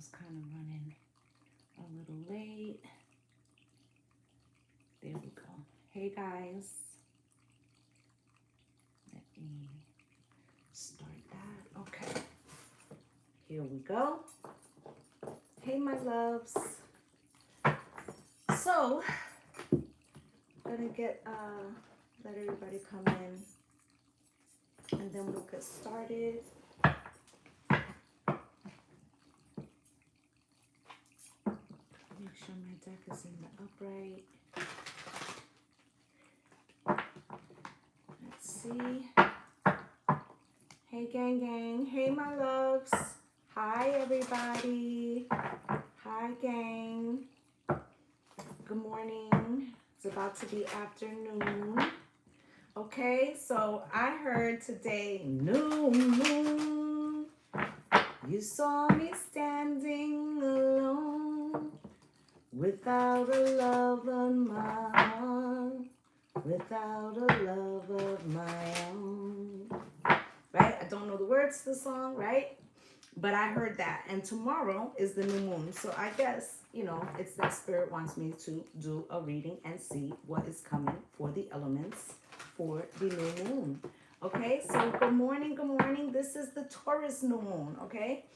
was kind of running a little late. There we go. Hey guys. Let me start that. Okay. Here we go. Hey my loves. So, I'm gonna let everybody come in and then we'll get started. Make sure my deck is in the upright. Let's see. Hey gang gang. Hey my loves. Hi everybody. Hi gang. Good morning. It's about to be afternoon. Okay, so I heard today, new moon. You saw me standing alone, without a love of my own, without a love of my own. Right? I don't know the words to the song, right? But I heard that. And tomorrow is the new moon. So I guess, you know, it's that spirit wants me to do a reading and see what is coming for the elements for the new moon. Okay, so good morning, good morning. This is the Taurus new moon, okay?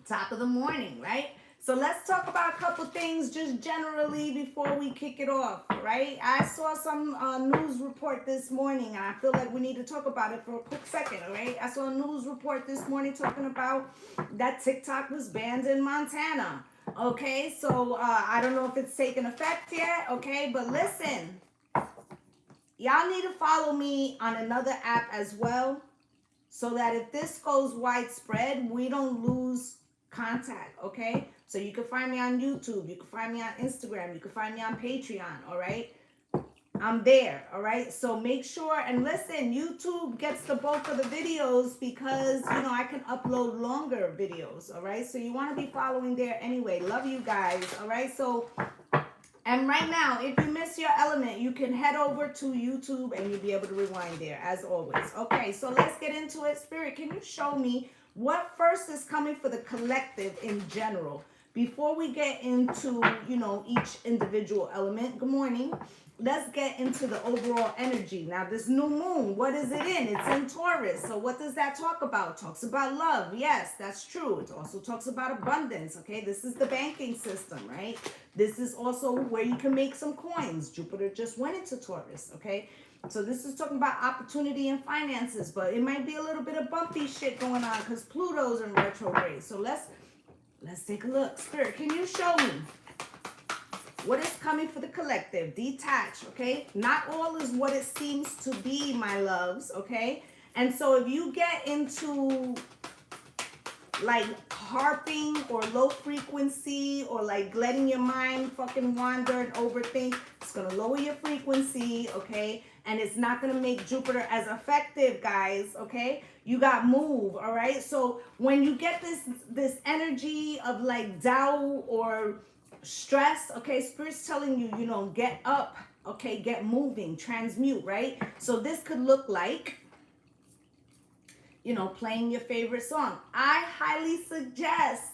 Top of the morning, right? So let's talk about a couple things just generally before we kick it off, right? I saw some news report this morning, and I feel like we need to talk about it for a quick second, all right? I saw a news report this morning talking about that TikTok was banned in Montana, okay? So I don't know if it's taken effect yet, okay? But listen, y'all need to follow me on another app as well, so that if this goes widespread, we don't lose contact, okay? So you can find me on YouTube, you can find me on Instagram, you can find me on Patreon, all right? I'm there, all right? So make sure, and listen, YouTube gets the bulk of the videos because, you know, I can upload longer videos, all right? So you want to be following there anyway. Love you guys, all right? So, and right now, if you miss your element, you can head over to YouTube and you'll be able to rewind there, as always. Okay, so let's get into it. Spirit, can you show me what first is coming for the collective in general? Before we get into, you know, each individual element, good morning. Let's get into the overall energy. Now, this new moon, what is it in? It's in Taurus. So what does that talk about? It talks about love. Yes, that's true. It also talks about abundance. Okay, this is the banking system, right? This is also where you can make some coins. Jupiter just went into Taurus, okay? So this is talking about opportunity and finances, but it might be a little bit of bumpy shit going on because Pluto's in retrograde. So let's take a look. Spirit, can you show me what is coming for the collective? Detach, okay? Not all is what it seems to be, my loves, okay? And so if you get into like harping or low frequency or like letting your mind fucking wander and overthink, it's gonna lower your frequency, okay? And it's not gonna make Jupiter as effective, guys, okay? You got move, all right? So when you get this energy of like doubt or stress, okay, Spirit's telling you, you know, get up, okay, get moving, transmute, right? So this could look like, you know, playing your favorite song. I highly suggest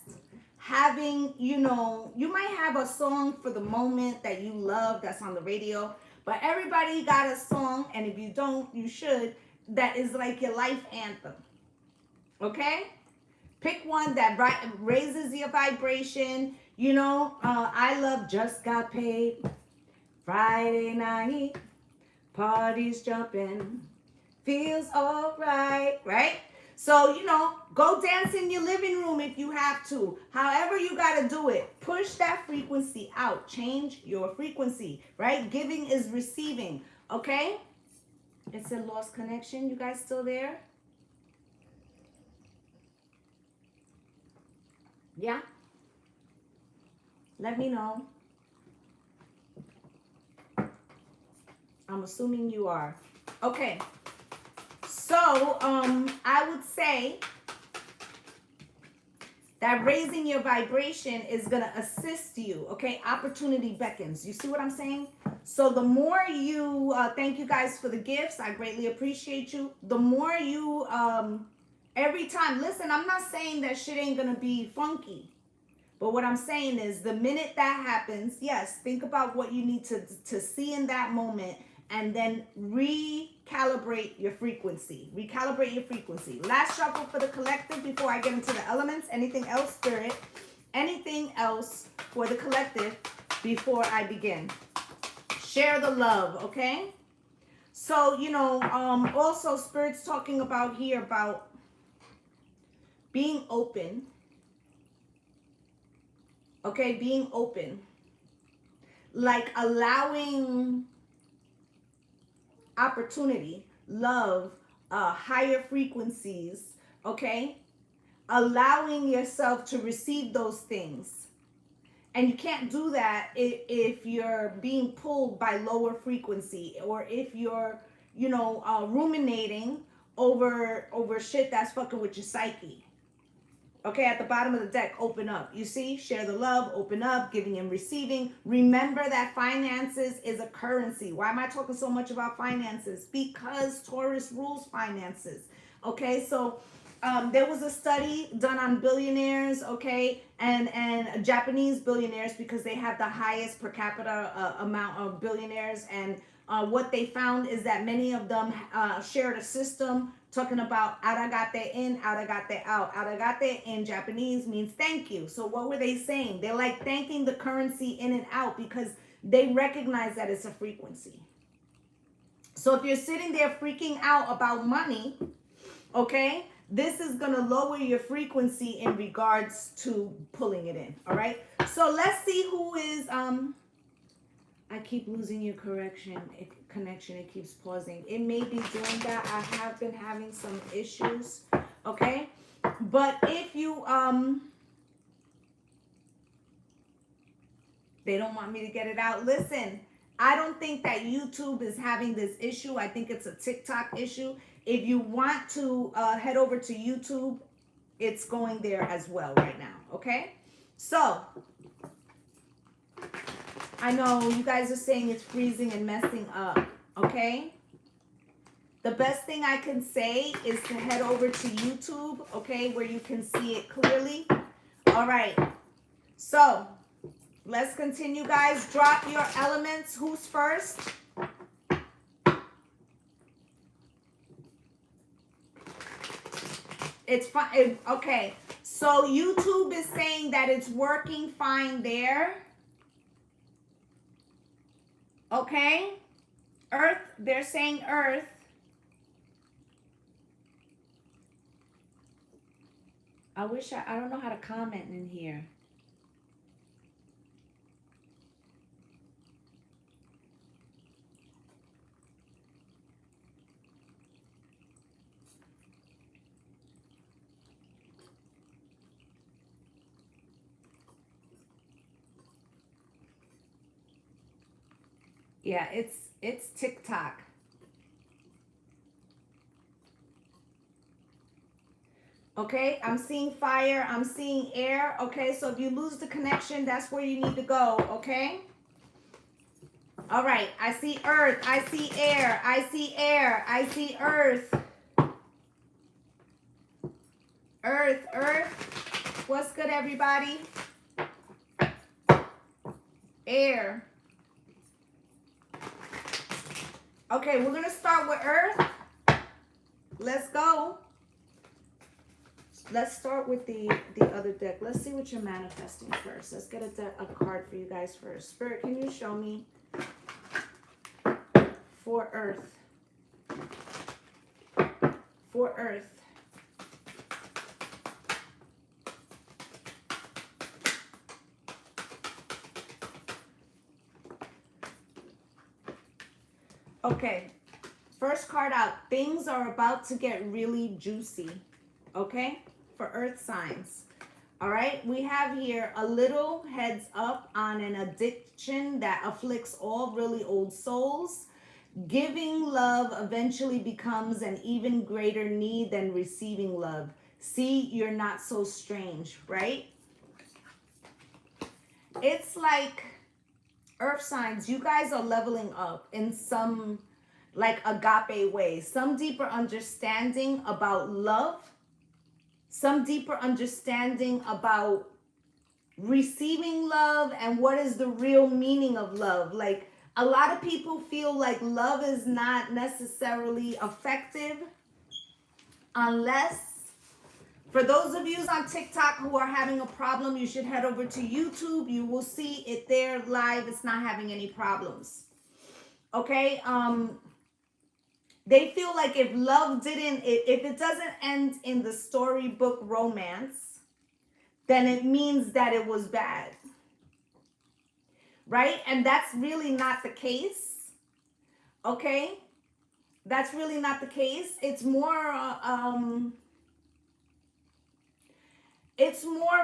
having, you know, you might have a song for the moment that you love that's on the radio, but everybody got a song, and if you don't, you should, that is like your life anthem, okay? Pick one that raises your vibration. You know, I love Just Got Paid, Friday night, parties jumping, feels all right, right? So, you know, go dance in your living room if you have to. However you got to do it. Push that frequency out. Change your frequency, right? Giving is receiving, okay? It's a lost connection. You guys still there? Yeah? Let me know. I'm assuming you are. Okay. So, I would say that raising your vibration is going to assist you, okay? Opportunity beckons. You see what I'm saying? So the more you, thank you guys for the gifts. I greatly appreciate you. The more you, every time, listen, I'm not saying that shit ain't going to be funky, But what I'm saying is the minute that happens, yes, think about what you need to see in that moment and then recalibrate your frequency. Recalibrate your frequency. Last shuffle for the collective before I get into the elements. Anything else, Spirit? Anything else for the collective before I begin? Share the love, okay? So, you know, also Spirit's talking about here about being open. Okay, being open. Like allowing opportunity, love, higher frequencies, okay? Allowing yourself to receive those things. And you can't do that if you're being pulled by lower frequency, or if you're, you know, ruminating over shit that's fucking with your psyche. Okay, at the bottom of the deck, open up. You see, share the love, open up, giving and receiving. Remember that finances is a currency. Why am I talking so much about finances? Because Taurus rules finances. Okay, so there was a study done on billionaires, okay, and Japanese billionaires, because they have the highest per capita amount of billionaires. And what they found is that many of them shared a system talking about aragate in, aragate out. Aragate in Japanese means thank you. So what were they saying? They're like thanking the currency in and out because they recognize that it's a frequency. So if you're sitting there freaking out about money, okay, this is going to lower your frequency in regards to pulling it in. All right. So let's see who is, I keep losing your connection. It keeps pausing. It may be doing that. I have been having some issues. Okay. But if you, they don't want me to get it out. Listen, I don't think that YouTube is having this issue. I think it's a TikTok issue. If you want to head over to YouTube, it's going there as well right now. Okay. So I know you guys are saying it's freezing and messing up, okay? The best thing I can say is to head over to YouTube, okay, where you can see it clearly. All right, so let's continue, guys. Drop your elements. Who's first? It's fine. Okay, so YouTube is saying that it's working fine there. Okay, Earth, they're saying Earth. I wish I don't know how to comment in here. Yeah, it's TikTok. Okay, I'm seeing fire, I'm seeing air. Okay, so if you lose the connection, that's where you need to go, okay? All right, I see earth, I see air, I see air, I see earth. Earth. What's good, everybody? Air. Okay, we're going to start with earth. Let's go. Let's start with the other deck. Let's see what you're manifesting first. Let's get a card for you guys first. Spirit, can you show me for earth? For earth. Okay, first card out. Things are about to get really juicy, okay, for earth signs. All right, we have here a little heads up on an addiction that afflicts all really old souls. Giving love eventually becomes an even greater need than receiving love. See, you're not so strange, right? It's like earth signs, you guys are leveling up in some like agape way, some deeper understanding about love, some deeper understanding about receiving love and what is the real meaning of love. Like, a lot of people feel like love is not necessarily effective unless, for those of you on TikTok who are having a problem, you should head over to YouTube. You will see it there live. It's not having any problems. Okay? They feel like if love didn't, if it doesn't end in the storybook romance, then it means that it was bad. Right? And that's really not the case. Okay? That's really not the case. It's more of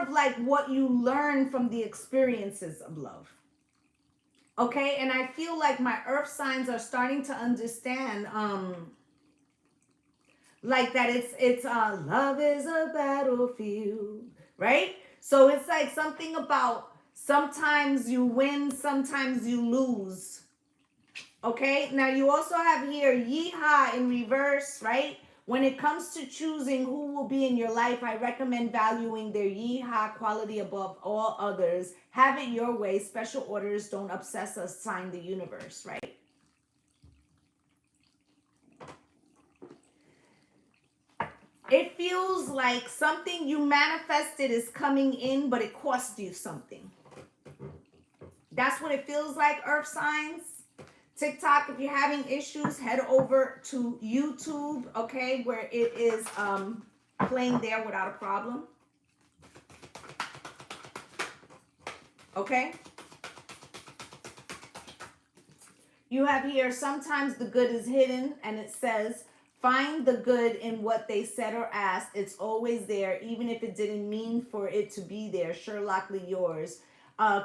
like what you learn from the experiences of love. Okay? And I feel like my earth signs are starting to understand like that it's love is a battlefield, right? So it's like something about sometimes you win, sometimes you lose. Okay, now you also have here yeehaw in reverse, right? When it comes to choosing who will be in your life, I recommend valuing their yeehaw quality above all others. Have it your way. Special orders don't obsess us, sign the universe, right? It feels like something you manifested is coming in, but it cost you something. That's what it feels like, earth signs. TikTok, if you're having issues, head over to YouTube, okay, where it is playing there without a problem. Okay? You have here, sometimes the good is hidden, and it says, find the good in what they said or asked. It's always there, even if it didn't mean for it to be there. Sherlockly yours.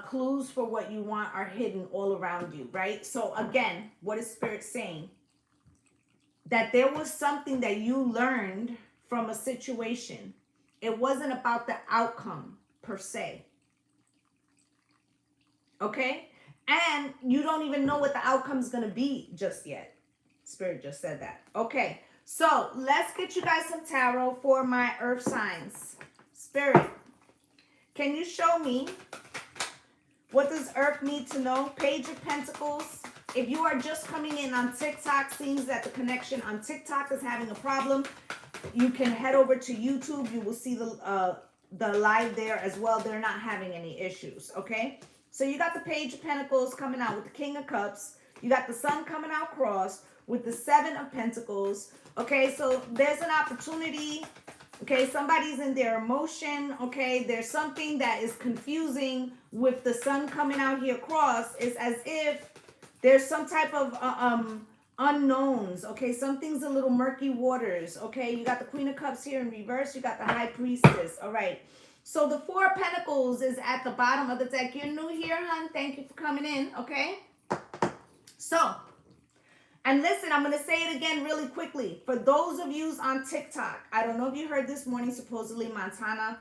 Clues for what you want are hidden all around you, right? So again, what is Spirit saying? That there was something that you learned from a situation. It wasn't about the outcome per se. Okay? And you don't even know what the outcome is going to be just yet. Spirit just said that. Okay, so let's get you guys some tarot for my earth signs. Spirit, can you show me what does earth need to know? Page of Pentacles. If you are just coming in on TikTok, seems that the connection on TikTok is having a problem, you can head over to YouTube. You will see the live there as well. They're not having any issues, okay? So you got the Page of Pentacles coming out with the King of Cups. You got the Sun coming out crossed with the Seven of Pentacles. Okay, so there's an opportunity. Okay, somebody's in their emotion. Okay, there's something that is confusing with the Sun coming out here cross. It's as if there's some type of unknowns. Okay, something's a little murky waters. Okay, you got the Queen of Cups here in reverse. You got the High Priestess. All right. So the Four of Pentacles is at the bottom of the deck. You're new here, hon. Thank you for coming in. Okay. So, and listen, I'm going to say it again really quickly. For those of you on TikTok, I don't know if you heard this morning, supposedly Montana,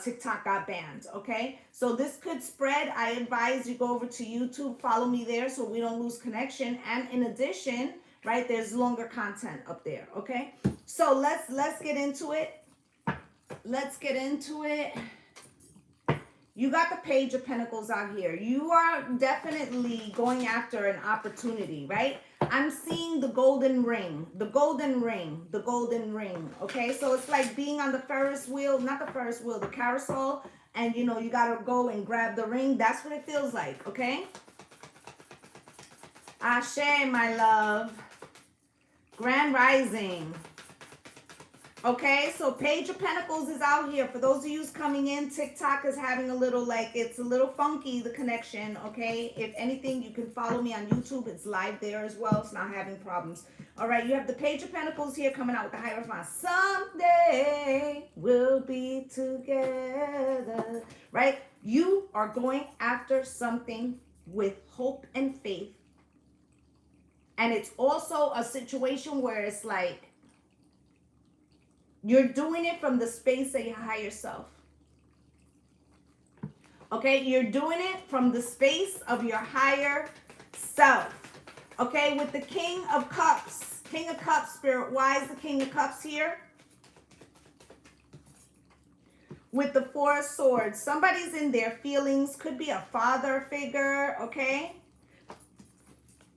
TikTok got banned, okay? So this could spread. I advise you go over to YouTube, follow me there so we don't lose connection. And in addition, right, there's longer content up there, okay? So let's get into it. Let's get into it. You got the Page of Pentacles out here. You are definitely going after an opportunity, right? I'm seeing the golden ring, the golden ring, the golden ring, okay? So it's like being on the Ferris wheel, not the Ferris wheel, the carousel, and you know, you got to go and grab the ring. That's what it feels like, okay? Ashe, my love. Grand Rising. Okay, so Page of Pentacles is out here. For those of you coming in, TikTok is having a little, like, it's a little funky, the connection, okay? If anything, you can follow me on YouTube. It's live there as well. It's not having problems. All right, you have the Page of Pentacles here coming out with the Hierophant. Someday we'll be together, right? You are going after something with hope and faith. And it's also a situation where it's like, you're doing it from the space of your higher self. Okay, you're doing it from the space of your higher self. Okay, with the King of Cups. King of Cups, Spirit. Why is the King of Cups here? with the Four of Swords. Somebody's in their feelings. Could be a father figure, okay?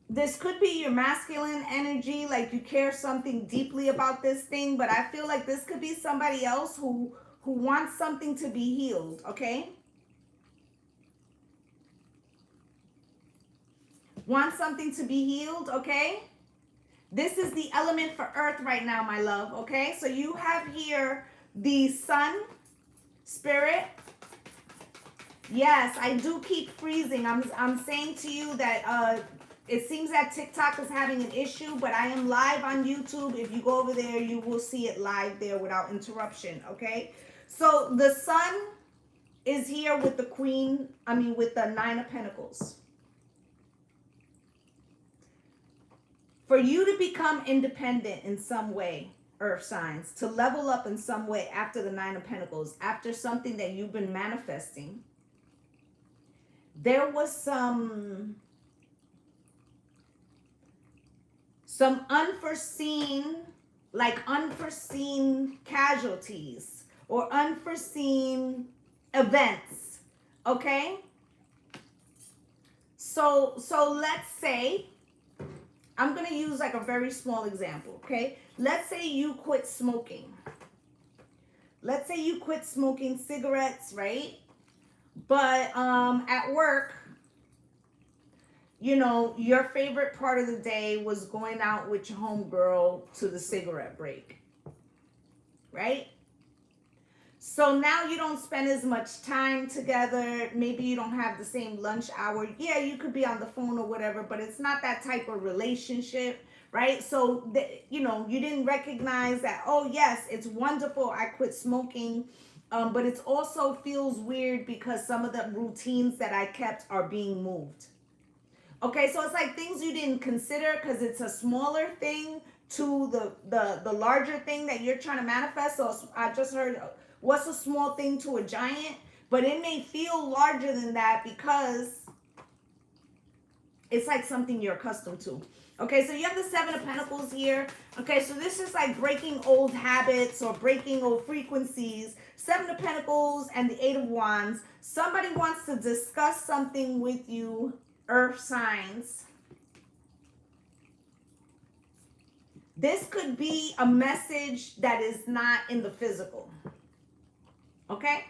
This could be your masculine energy, like you care something deeply about this thing, but I feel like this could be somebody else who wants something to be healed, okay? Want something to be healed, okay? This is the element for Earth right now, my love, okay? So you have here the Sun, Spirit. Yes, I do keep freezing. I'm saying to you that it seems that TikTok is having an issue, but I am live on YouTube. If you go over there, you will see it live there without interruption, okay? So the Sun is here with the with the Nine of Pentacles. For you to become independent in some way, Earth signs, to level up in some way after the Nine of Pentacles, after something that you've been manifesting, there was some unforeseen casualties or unforeseen events, okay? So let's say, I'm going to use like a very small example, okay? Let's say you quit smoking. Let's say you quit smoking cigarettes, right? But at work, you know, your favorite part of the day was going out with your homegirl to the cigarette break, right? So now you don't spend as much time together. Maybe you don't have the same lunch hour. Yeah, you could be on the phone or whatever, but it's not that type of relationship, right? So, you know, you didn't recognize that, oh, yes, it's wonderful, I quit smoking, but it also feels weird because some of the routines that I kept are being moved. Okay, so it's like things you didn't consider because it's a smaller thing to the larger thing that you're trying to manifest. So I just heard, what's a small thing to a giant? But it may feel larger than that because it's like something you're accustomed to. Okay, so you have the Seven of Pentacles here. Okay, so this is like breaking old habits or breaking old frequencies. Seven of Pentacles and the Eight of Wands. Somebody wants to discuss something with you, Earth signs. This could be a message that is not in the physical. Okay?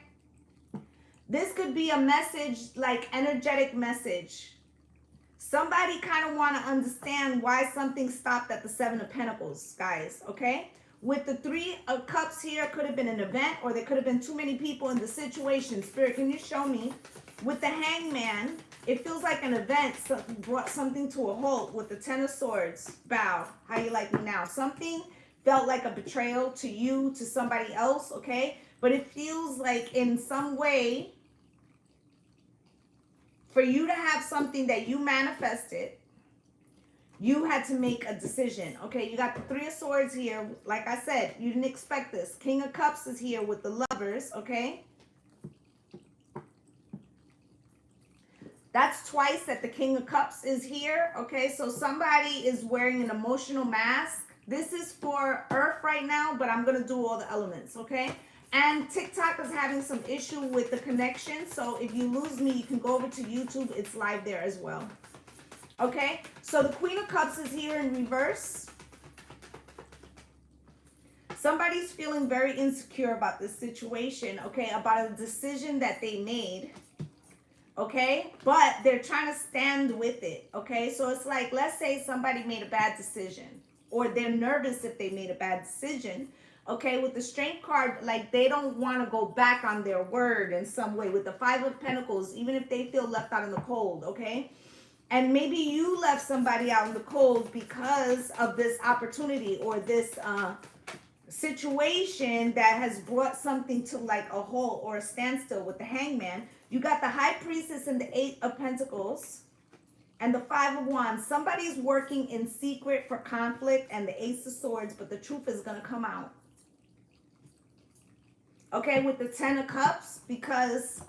This could be a message, like energetic message. Somebody kind of want to understand why something stopped at the Seven of Pentacles, guys, okay? With the Three of Cups here, could have been an event or there could have been too many people in the situation. Spirit, can you show me? With the Hangman, it feels like an event brought something to a halt. With the Ten of Swords, bow, how you like me now? Something felt like a betrayal to you, to somebody else, okay? But it feels like in some way, for you to have something that you manifested, you had to make a decision. Okay, you got the Three of Swords here. Like I said, you didn't expect this. King of Cups is here with the Lovers, okay? That's twice that the King of Cups is here, okay? So somebody is wearing an emotional mask. This is for Earth right now, but I'm going to do all the elements, okay? And TikTok is having some issue with the connection. So if you lose me, you can go over to YouTube. It's live there as well. Okay, so the Queen of Cups is here in reverse. Somebody's feeling very insecure about this situation, okay, about a decision that they made, okay, but they're trying to stand with it, okay? So it's like, let's say somebody made a bad decision, or they're nervous if they made a bad decision, okay? With the Strength card, like they don't want to go back on their word in some way. With the Five of Pentacles, even if they feel left out in the cold, okay? And maybe you left somebody out in the cold because of this opportunity or this situation that has brought something to like a halt or a standstill. With the Hangman, you got the High Priestess and the Eight of Pentacles and the Five of Wands. Somebody's working in secret for conflict and the Ace of Swords, but the truth is going to come out. Okay, with the Ten of Cups, because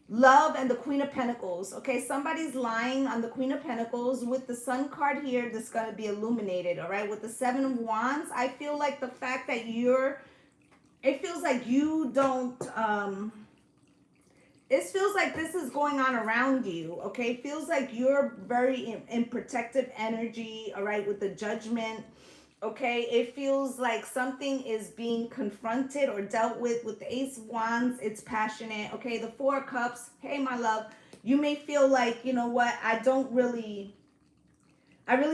Love and the Queen of Pentacles. Okay, somebody's lying on the Queen of Pentacles. With the Sun card here, that's going to be illuminated, all right? With the Seven of Wands, I feel like the fact that you're it feels like you don't, it feels like this is going on around you, okay? It feels like you're very in protective energy, all right, with the Judgment, okay? It feels like something is being confronted or dealt with the Ace of Wands. It's passionate, okay? The Four of Cups, hey, my love, you may feel like, you know what, I really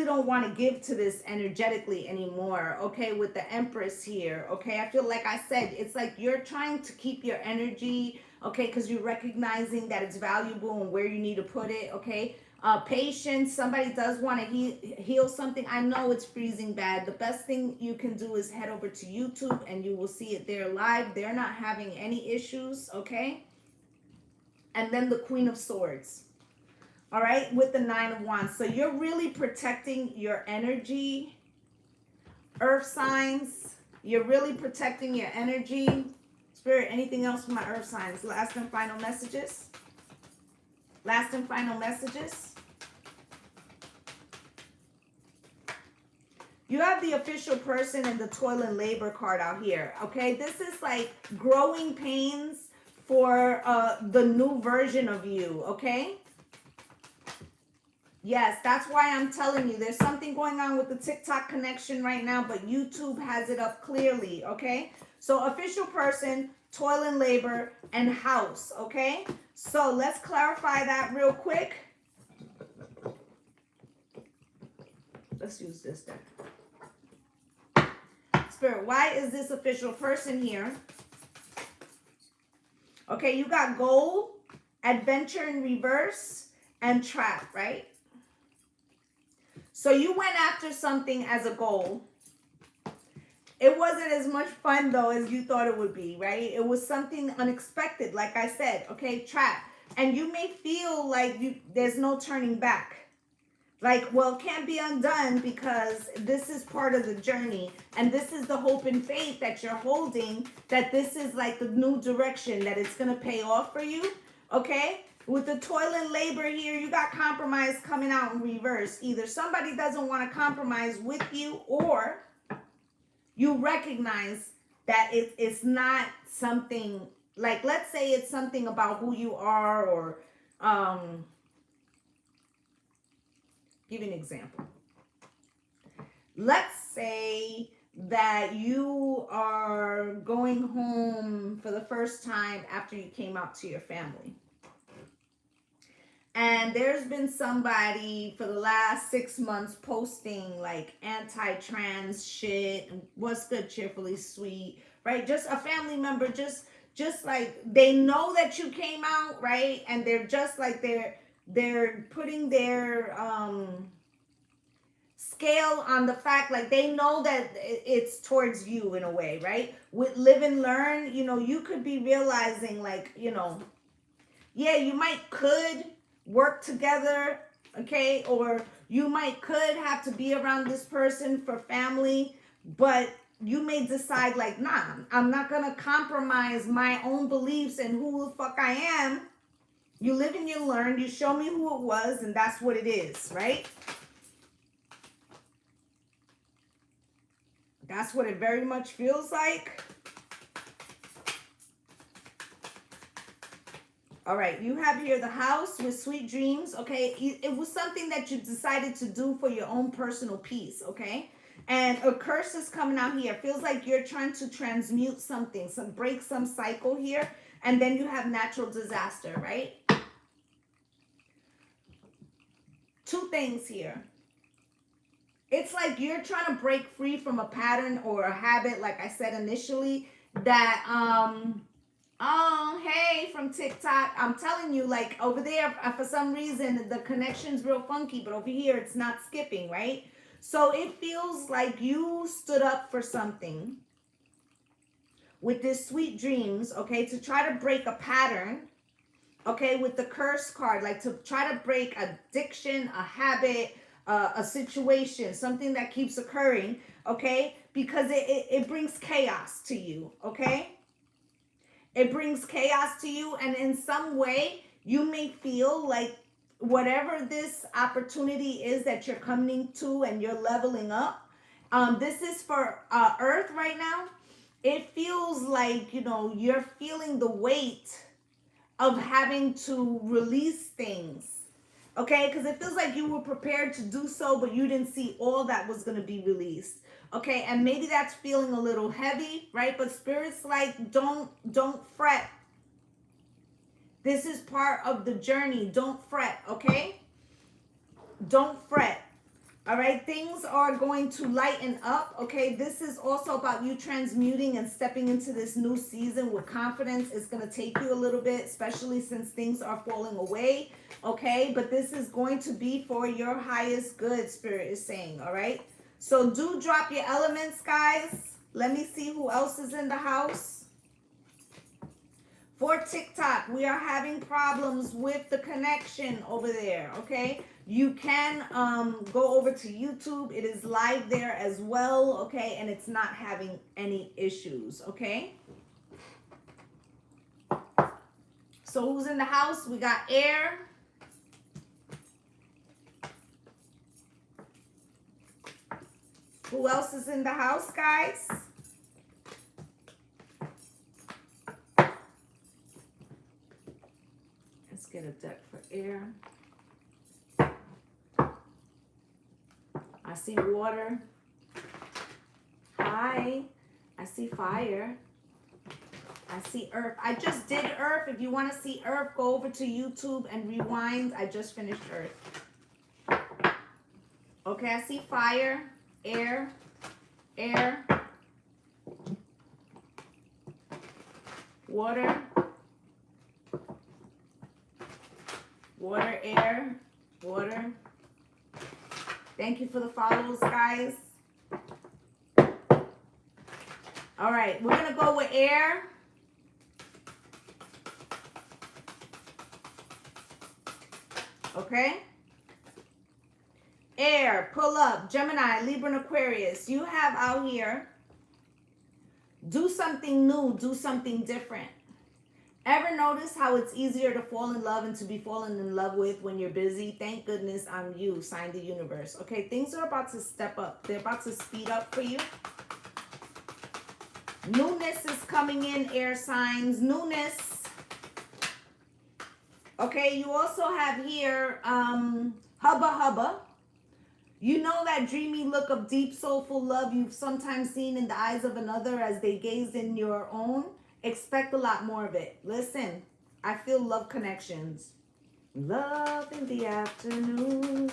don't want to give to this energetically anymore, okay, with the Empress here, okay? I feel like I said, it's like you're trying to keep your energy, okay, because you're recognizing that it's valuable and where you need to put it, okay? Patience, somebody does want to heal something. I know it's freezing bad. The best thing you can do is head over to YouTube and you will see it there live. They're not having any issues, okay? And then the Queen of Swords. All right, with the Nine of Wands. So you're really protecting your energy. Earth signs, you're really protecting your energy. Spirit, anything else for my earth signs? Last and final messages. Last and final messages. You have the Official Person and the Toil and Labor card out here. Okay, this is like growing pains for the new version of you. Okay. Yes, that's why I'm telling you, there's something going on with the TikTok connection right now, but YouTube has it up clearly, okay? So Official Person, Toil and Labor, and House, okay? So let's clarify that real quick. Let's use this then. Spirit, why is this Official Person here? Okay, you got Goal, Adventure in Reverse, and Trap, right? So you went after something as a goal. It wasn't as much fun though as you thought it would be, right? It was something unexpected, like I said, okay, trap. And you may feel like there's no turning back. Like, well, it can't be undone because this is part of the journey. And this is the hope and faith that you're holding, that this is like the new direction, that it's going to pay off for you, okay? With the Toil and Labor here, you got compromise coming out in reverse. Either somebody doesn't want to compromise with you, or you recognize that it's not something, like, let's say it's something about who you are, or give you an example. Let's say that you are going home for the first time after you came out to your family. And there's been somebody for the last 6 months posting like anti-trans shit, what's good, cheerfully sweet, right? Just a family member, just like they know that you came out, right? And they're just like they're putting their scale on the fact, like they know that it's towards you in a way, right? With Live and Learn, you know, you could be realizing like, you know, yeah, you could work together, okay, or you could have to be around this person for family, but you may decide like, nah, I'm not gonna compromise my own beliefs and who the fuck I am. You live and you learn, you show me who it was, and that's what it is, right? That's what it very much feels like. All right, you have here the House with Sweet Dreams, okay? It was something that you decided to do for your own personal peace, okay? And a curse is coming out here. It feels like you're trying to transmute something, break some cycle here. And then you have natural disaster, right? Two things here. It's like you're trying to break free from a pattern or a habit, like I said initially, that oh, hey, from TikTok. I'm telling you, like, over there, for some reason, the connection's real funky, but over here, it's not skipping, right? So it feels like you stood up for something with this Sweet Dreams, okay, to try to break a pattern, okay, with the curse card, like to try to break addiction, a habit, a situation, something that keeps occurring, okay, because it brings chaos to you, okay? It brings chaos to you, and in some way, you may feel like whatever this opportunity is that you're coming to and you're leveling up, this is for Earth right now. it feels like, you know, you're feeling the weight of having to release things. Okay, because it feels like you were prepared to do so, but you didn't see all that was going to be released. Okay, and maybe that's feeling a little heavy, right? But Spirit's like, don't fret. This is part of the journey. Don't fret, okay? Don't fret. All right, things are going to lighten up, okay? This is also about you transmuting and stepping into this new season with confidence. It's going to take you a little bit, especially since things are falling away, okay? But this is going to be for your highest good, Spirit is saying, all right? So do drop your elements, guys. Let me see who else is in the house. For TikTok, we are having problems with the connection over there, okay? You can go over to YouTube. It is live there as well, okay? And it's not having any issues, okay? So who's in the house? We got air. Who else is in the house, guys? Let's get a deck for air. I see water. Hi. I see fire. I see earth. I just did earth. If you want to see earth, go over to YouTube and rewind. I just finished earth. Okay, I see fire, air, air, water, water, air, water. Thank you for the follows, guys. All right, we're going to go with air. Okay? Air, pull up, Gemini, Libra, and Aquarius. You have out here, do something new, do something different. Ever notice how it's easier to fall in love and to be fallen in love with when you're busy? Thank goodness I'm you, sign the universe. Okay, things are about to step up. They're about to speed up for you. Newness is coming in, air signs. Newness. Okay, you also have here hubba hubba. You know that dreamy look of deep soulful love you've sometimes seen in the eyes of another as they gaze in your own? Expect a lot more of it. Listen, I feel love connections. Love in the afternoon.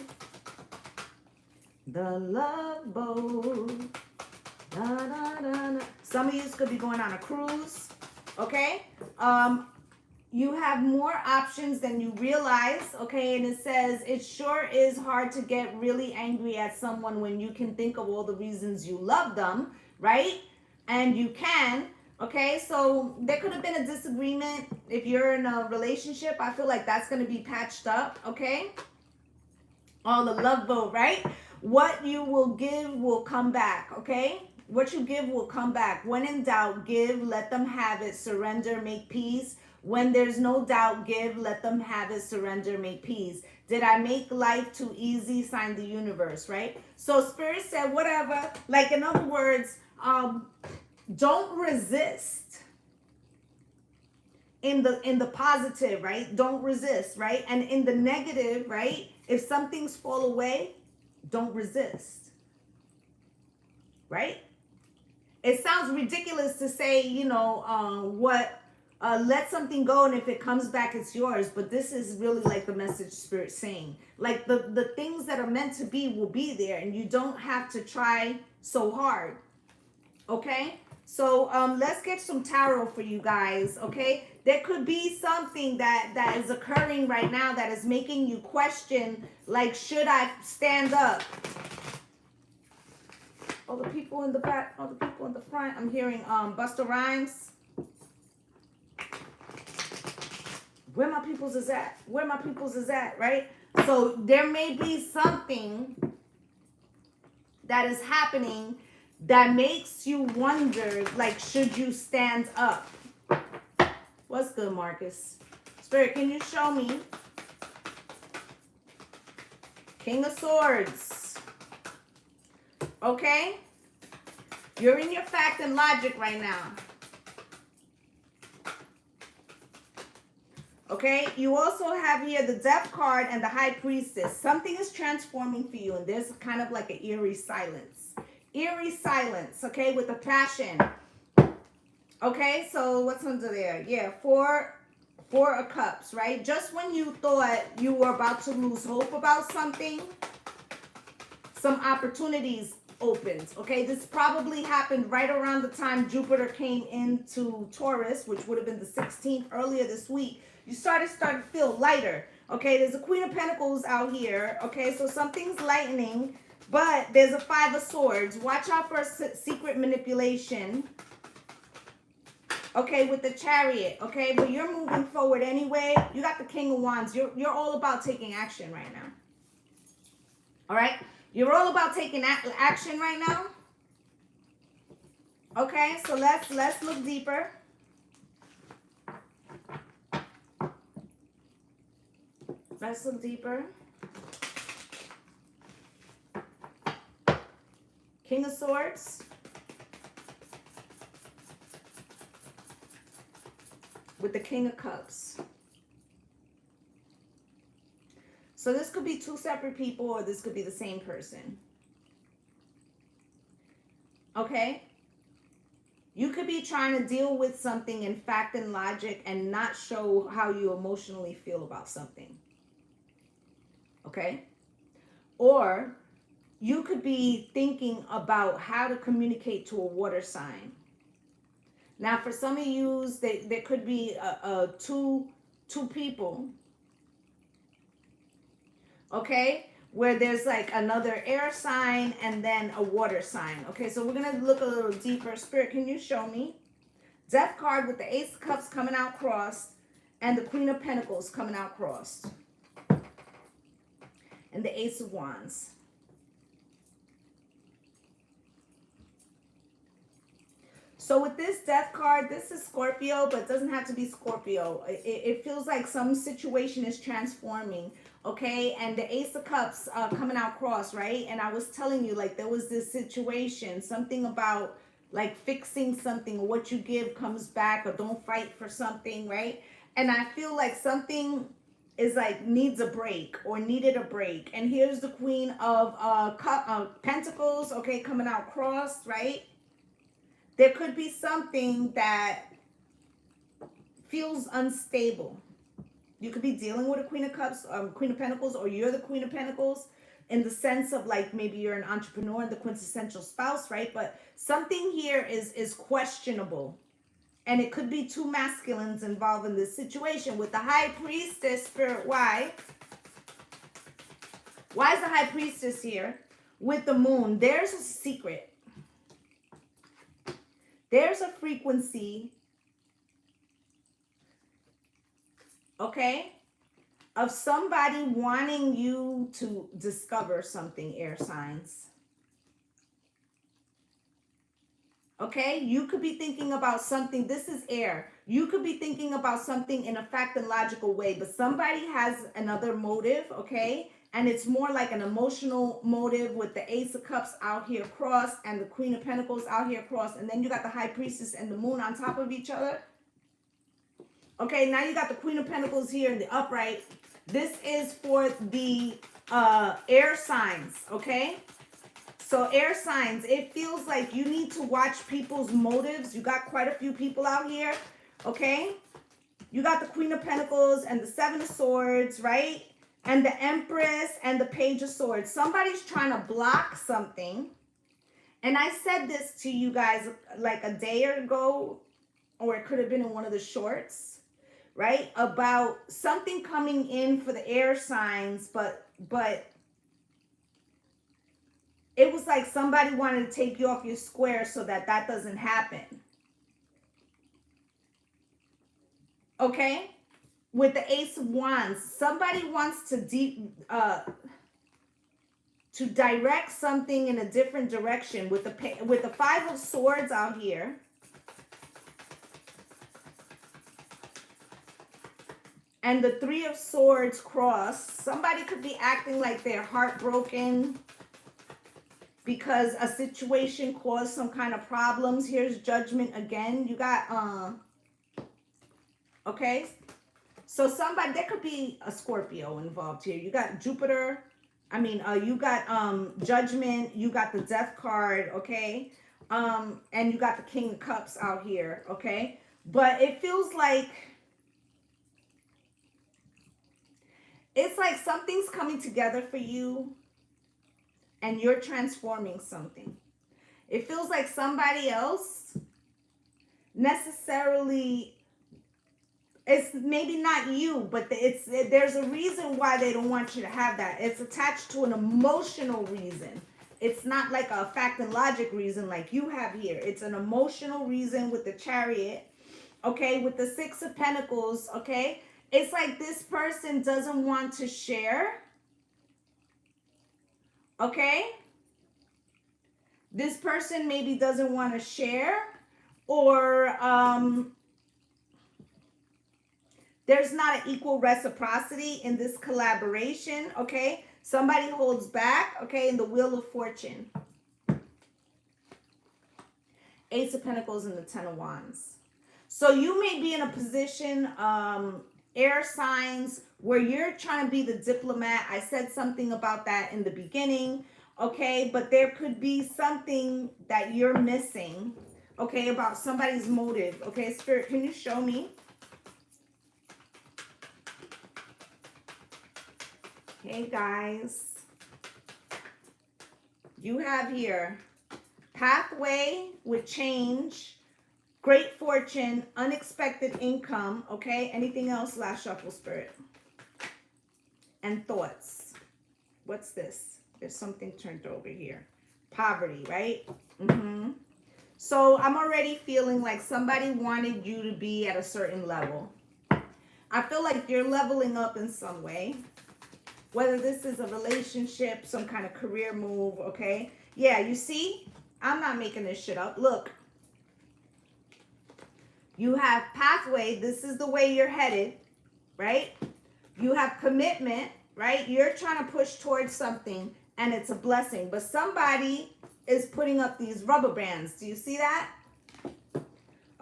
The love boat. Da, da, da, da. Some of you could be going on a cruise. Okay? You have more options than you realize. Okay? And it says, it sure is hard to get really angry at someone when you can think of all the reasons you love them. Right? And you can. Okay, so there could have been a disagreement. If you're in a relationship, I feel like that's going to be patched up, okay? Oh, the love boat, right? What you will give will come back, okay? What you give will come back. When in doubt, give, let them have it, surrender, make peace. When there's no doubt, give, let them have it, surrender, make peace. Did I make life too easy? Sign the universe, right? So Spirit said, whatever. Like, in other words, don't resist in the positive, right? Don't resist, right? And in the negative, right? If some things fall away, don't resist, right? It sounds ridiculous to say, you know, let something go, and if it comes back, it's yours. But this is really like the message Spirit saying. Like the things that are meant to be will be there, and you don't have to try so hard, okay? So let's get some tarot for you guys, okay? There could be something that is occurring right now that is making you question, like, should I stand up? All the people in the back, all the people in the front. I'm hearing Busta Rhymes. Where my peoples is at? Where my peoples is at, right? So there may be something that is happening that makes you wonder, like, should you stand up? What's good, Marcus? Spirit, can you show me? King of Swords. Okay? You're in your fact and logic right now. Okay, you also have here the Death card and the High Priestess. Something is transforming for you, and there's kind of like an eerie silence. Eerie silence, okay, with the passion. Okay, so what's under there? Yeah, Four of Cups, right? Just when you thought you were about to lose hope about something, some opportunities opened, okay? This probably happened right around the time Jupiter came into Taurus, which would have been the 16th earlier this week. You started to feel lighter, okay? There's a Queen of Pentacles out here, okay? So something's lightening, but there's a Five of Swords. Watch out for secret manipulation, okay, with the Chariot, okay? But you're moving forward anyway. You got the King of Wands. You're all about taking action right now, all right? You're all about taking action right now. Okay, so let's look deeper. Let's look deeper. King of Swords. With the King of Cups. So this could be two separate people, or this could be the same person. Okay? You could be trying to deal with something in fact and logic and not show how you emotionally feel about something. Okay? Or you could be thinking about how to communicate to a water sign. Now, for some of you, there could be two people, okay, where there's like another air sign and then a water sign. Okay, so we're going to look a little deeper. Spirit, can you show me? Death card with the Ace of Cups coming out crossed and the Queen of Pentacles coming out crossed. And the Ace of Wands. So with this Death card, this is Scorpio, but it doesn't have to be Scorpio. It feels like some situation is transforming, okay? And the Ace of Cups coming out cross, right? And I was telling you, like, there was this situation, something about, like, fixing something, or what you give comes back, or don't fight for something, right? And I feel like something is, like, needs a break, or needed a break. And here's the Queen of Pentacles, okay, coming out crossed, right? There could be something that feels unstable. You could be dealing with a Queen of Cups, Queen of Pentacles, or you're the Queen of Pentacles in the sense of, like, maybe you're an entrepreneur and the quintessential spouse, right? But something here is questionable. And it could be two masculines involved in this situation. With the High Priestess, Spirit, why? Why is the High Priestess here? With the Moon, there's a secret. There's a frequency, okay, of somebody wanting you to discover something, air signs. Okay, you could be thinking about something. This is air. You could be thinking about something in a fact and logical way, but somebody has another motive, okay? And it's more like an emotional motive with the Ace of Cups out here crossed and the Queen of Pentacles out here crossed. And then you got the High Priestess and the Moon on top of each other. Okay, now you got the Queen of Pentacles here in the upright. This is for the air signs, okay? So air signs, it feels like you need to watch people's motives. You got quite a few people out here, okay? You got the Queen of Pentacles and the Seven of Swords, right? And the Empress and the Page of Swords. Somebody's trying to block something. And I said this to you guys like a day ago, or it could have been in one of the shorts, right? About something coming in for the air signs, but it was like somebody wanted to take you off your square so that doesn't happen. Okay? With the Ace of Wands, somebody wants to direct something in a different direction. With the Five of Swords out here, and the Three of Swords crossed, somebody could be acting like they're heartbroken because a situation caused some kind of problems. Here's Judgment again. You got, okay. So somebody, there could be a Scorpio involved here. You got Jupiter. I mean, you got Judgment. You got the Death card, okay? And you got the King of Cups out here, okay? But it feels like, it's like something's coming together for you and you're transforming something. It feels like somebody else necessarily, it's maybe not you, but there's a reason why they don't want you to have that. It's attached to an emotional reason. It's not like a fact and logic reason like you have here. It's an emotional reason with the Chariot, okay, with the Six of Pentacles, okay? It's like this person doesn't want to share, okay? This person maybe doesn't want to share, or there's not an equal reciprocity in this collaboration, okay? Somebody holds back, okay, in the Wheel of Fortune. Ace of Pentacles and the Ten of Wands. So you may be in a position, air signs, where you're trying to be the diplomat. I said something about that in the beginning, okay? But there could be something that you're missing, okay, about somebody's motive, okay? Spirit, can you show me? Hey, guys. You have here pathway with change, great fortune, unexpected income, okay? Anything else? Last shuffle, Spirit. And thoughts. What's this? There's something turned over here. Poverty, right? So I'm already feeling like somebody wanted you to be at a certain level. I feel like you're leveling up in some way. Whether this is a relationship, some kind of career move, okay? Yeah, you see? I'm not making this shit up. Look. You have pathway. This is the way you're headed, right? You have commitment, right? You're trying to push towards something, and it's a blessing. But somebody is putting up these rubber bands. Do you see that?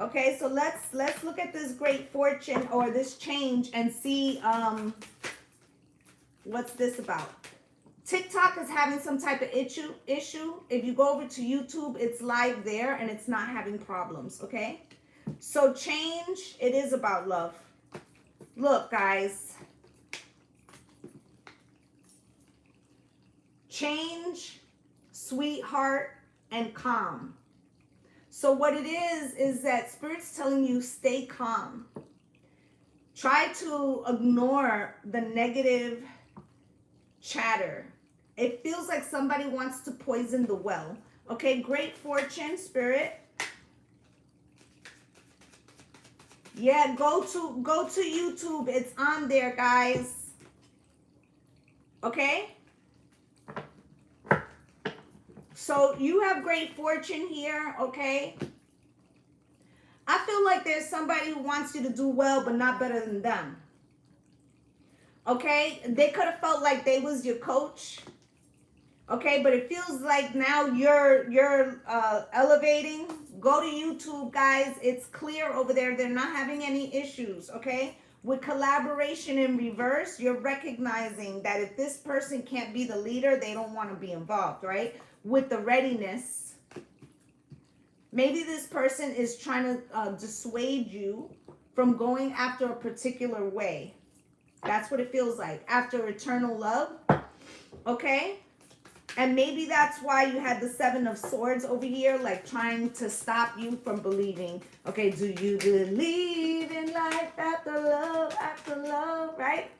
Okay, so let's look at this great fortune or this change and see what's this about. TikTok is having some type of issue. If you go over to YouTube, it's live there and it's not having problems, okay? So change, it is about love. Look, guys. Change, sweetheart, and calm. So what it is that Spirit's telling you stay calm. Try to ignore the negative chatter. It feels like somebody wants to poison the well. Okay, great fortune, Spirit. Yeah, go to YouTube. It's on there, guys. Okay? So you have great fortune here, okay? I feel like there's somebody who wants you to do well, but not better than them. Okay? They could have felt like they was your coach. Okay, but it feels like now you're elevating. Go to YouTube, guys. It's clear over there. They're not having any issues, okay? With collaboration in reverse, you're recognizing that if this person can't be the leader, they don't want to be involved, right? With the readiness, maybe this person is trying to dissuade you from going after a particular way. That's what it feels like. After eternal love, okay? And maybe that's why you had the Seven of Swords over here, like trying to stop you from believing. Okay, do you believe in life after love, right?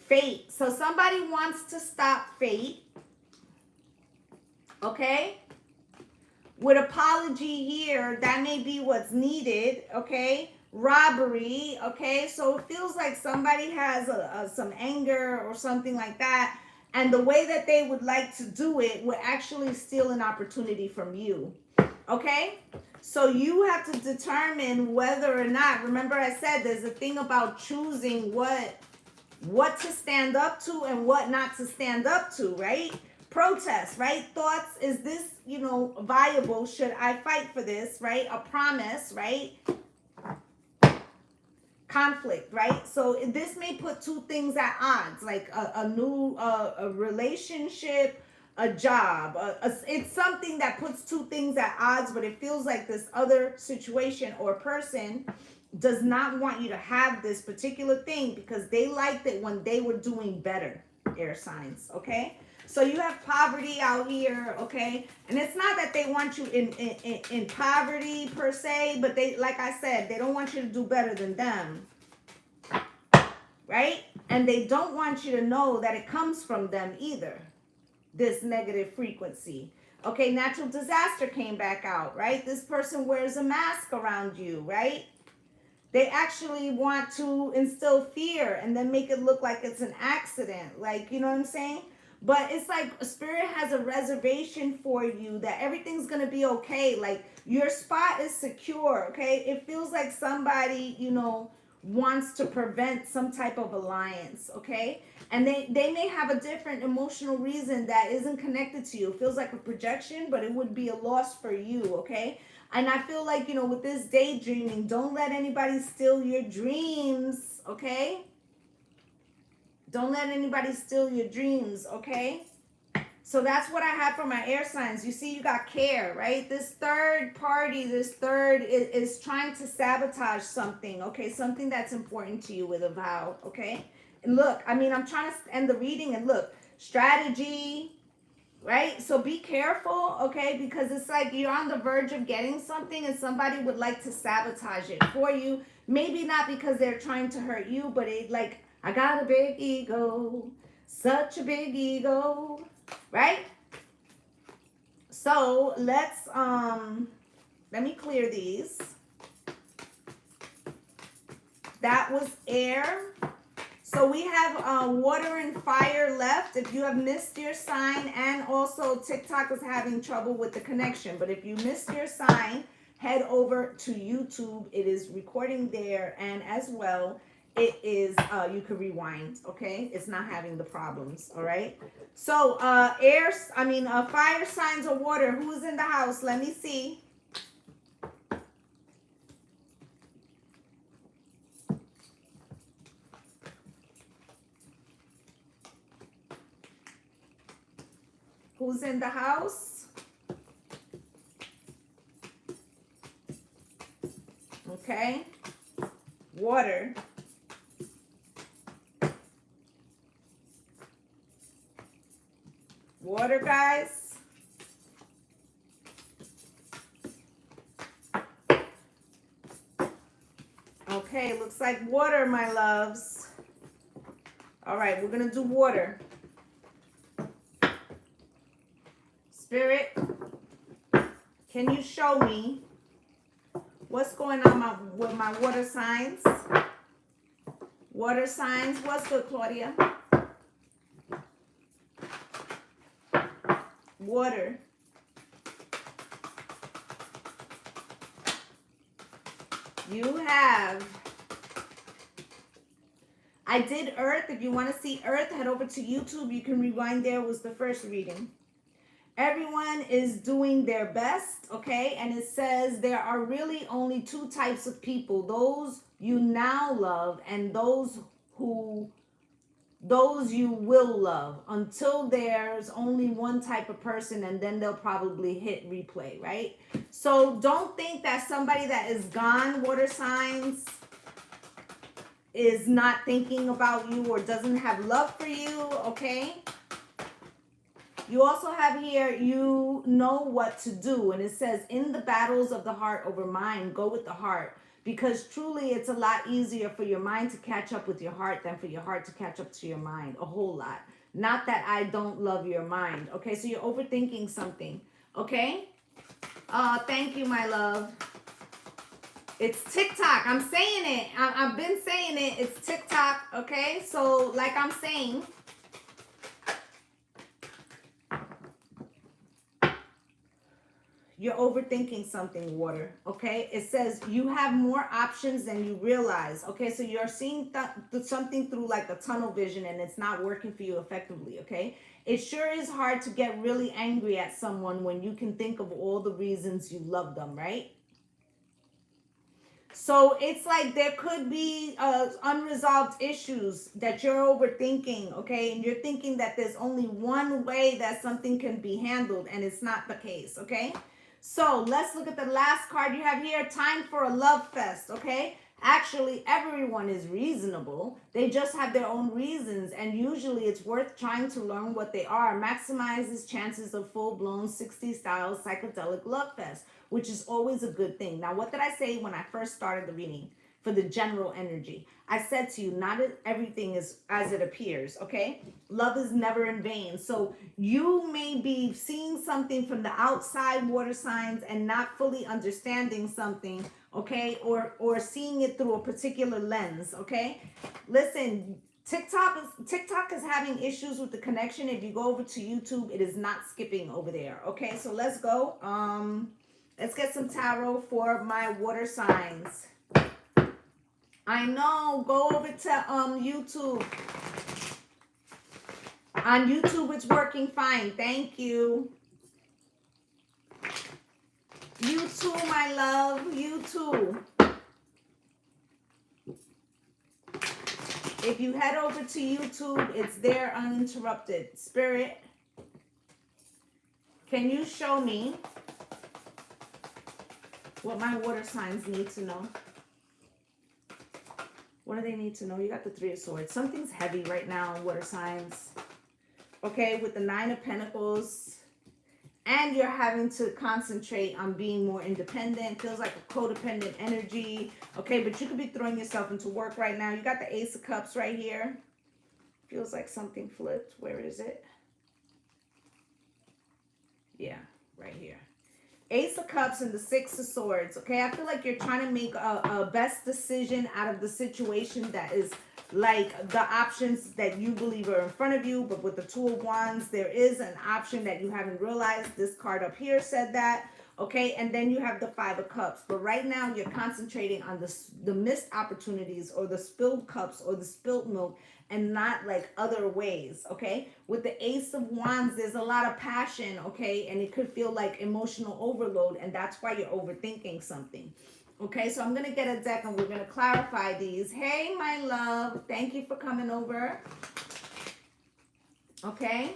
Fate. So somebody wants to stop fate. Okay? With apology here, that may be what's needed, okay? Robbery, okay? So it feels like somebody has some anger or something like that. And the way that they would like to do it would actually steal an opportunity from you. Okay? So you have to determine whether or not, remember I said there's a thing about choosing what to stand up to and what not to stand up to, right? Protest, right? Thoughts, is this, you know, viable? Should I fight for this, right? A promise, right? Conflict, right? So this may put two things at odds, like a new a relationship, a job. It's something that puts two things at odds, but it feels like this other situation or person does not want you to have this particular thing because they liked it when they were doing better, air signs, okay? So you have poverty out here, okay? And it's not that they want you in poverty per se, but they, like I said, they don't want you to do better than them, right? And they don't want you to know that it comes from them either, this negative frequency. Okay, natural disaster came back out, right? This person wears a mask around you, right? They actually want to instill fear and then make it look like it's an accident. Like, you know what I'm saying? But it's like Spirit has a reservation for you that everything's going to be okay. Like your spot is secure, okay? It feels like somebody, you know, wants to prevent some type of alliance, okay? And they may have a different emotional reason that isn't connected to you. It feels like a projection, but it would be a loss for you, okay? And I feel like, you know, with this daydreaming, don't let anybody steal your dreams, okay? Don't let anybody steal your dreams, okay? So that's what I have for my air signs. You see, you got care, right? This third party, this third is trying to sabotage something, okay? Something that's important to you with a vow, okay? And look, I mean, I'm trying to end the reading and look, strategy, right? So be careful, okay? Because it's like you're on the verge of getting something and somebody would like to sabotage it for you. Maybe not because they're trying to hurt you, but it like, I got a big ego, such a big ego, right? So let's, let me clear these. That was air. So we have water and fire left. If you have missed your sign, and also TikTok is having trouble with the connection. But if you missed your sign, head over to YouTube. It is recording there, and as well, it is you can rewind. Okay, it's not having the problems. All right. So fire signs or water. Who's in the house? Let me see. Who's in the house? Okay. Water. Water, guys. Okay, looks like water, my loves. All right, we're going to do water. Spirit, can you show me what's going on with my water signs? Water signs, what's good, Claudia? Water. You have, I did Earth. If you want to see Earth, head over to YouTube. You can rewind there. It was the first reading. Everyone is doing their best, okay? And it says there are really only two types of people. Those you now love and those you will love, until there's only one type of person, and then they'll probably hit replay, right? So don't think that somebody that is gone, water signs, is not thinking about you or doesn't have love for you, okay? You also have here, you know what to do. And it says, in the battles of the heart over mind, go with the heart. Because truly, it's a lot easier for your mind to catch up with your heart than for your heart to catch up to your mind. A whole lot. Not that I don't love your mind. Okay, so you're overthinking something. Okay? Thank you, my love. It's TikTok. I'm saying it. I've been saying it. It's TikTok. Okay? So, like I'm saying, You're overthinking something, water, okay? It says you have more options than you realize, okay? So you're seeing something through like a tunnel vision and it's not working for you effectively, okay? It sure is hard to get really angry at someone when you can think of all the reasons you love them, right? So it's like there could be unresolved issues that you're overthinking, okay? And you're thinking that there's only one way that something can be handled, and it's not the case, okay? So let's look at the last card you have here. Time for a love fest, okay? Actually, everyone is reasonable. They just have their own reasons, and usually it's worth trying to learn what they are. Maximizes chances of full-blown 60s style psychedelic love fest, which is always a good thing. Now, what did I say when I first started the reading for the general energy? I said to you, not everything is as it appears, okay? Love is never in vain. So you may be seeing something from the outside, water signs, and not fully understanding something, okay? Or seeing it through a particular lens, okay? Listen, TikTok is having issues with the connection. If you go over to YouTube, it is not skipping over there, okay? So let's go. Let's get some tarot for my water signs. I know, go over to YouTube. On YouTube, it's working fine. Thank you. You too, my love. You too. If you head over to YouTube, it's there uninterrupted. Spirit, can you show me what my water signs need to know? What do they need to know? You got the Three of Swords. Something's heavy right now in water signs. Okay, with the Nine of Pentacles. And you're having to concentrate on being more independent. Feels like a codependent energy. Okay, but you could be throwing yourself into work right now. You got the Ace of Cups right here. Feels like something flipped. Where is it? Yeah, right here. Ace of Cups and the Six of Swords, okay? I feel like you're trying to make a best decision out of the situation that is like the options that you believe are in front of you. But with the Two of Wands, there is an option that you haven't realized. This card up here said that, okay? And then you have the Five of Cups. But right now, you're concentrating on the missed opportunities or the spilled cups or the spilled milk, and not like other ways, okay? With the Ace of Wands, there's a lot of passion, okay? And it could feel like emotional overload, and that's why you're overthinking something, okay? So I'm going to get a deck, and we're going to clarify these. Hey, my love. Thank you for coming over, okay?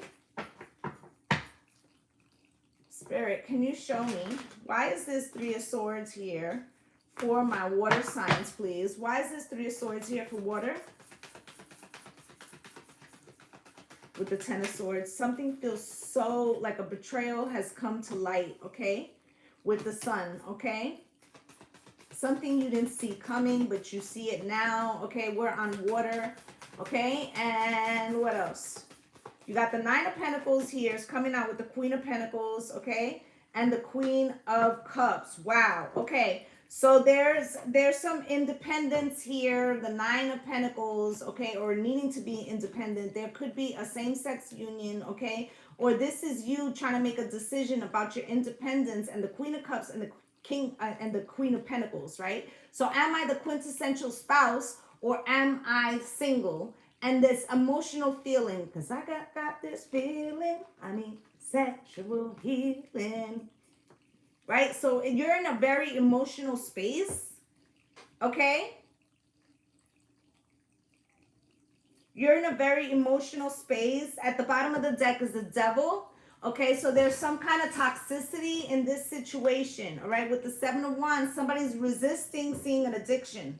Spirit, can you show me, why is this Three of Swords here for my water signs, please? Why is this Three of Swords here for water? With the Ten of Swords, something feels so like a betrayal has come to light, okay? With the Sun, okay? Something you didn't see coming, but you see it now, okay? We're on water, okay? And what else? You got the Nine of Pentacles here. It's coming out with the Queen of Pentacles, okay? And the Queen of Cups. Wow, okay. So there's some independence here, the Nine of Pentacles, okay, or needing to be independent. There could be a same-sex union, okay, or this is you trying to make a decision about your independence, and the Queen of Cups and the King and the Queen of Pentacles, right? So am I the quintessential spouse, or am I single? And this emotional feeling, because I got this feeling, I need sexual healing. Right? So you're in a very emotional space, okay? You're in a very emotional space. At the bottom of the deck is the Devil, okay? So there's some kind of toxicity in this situation, all right? With the Seven of Wands, somebody's resisting seeing an addiction,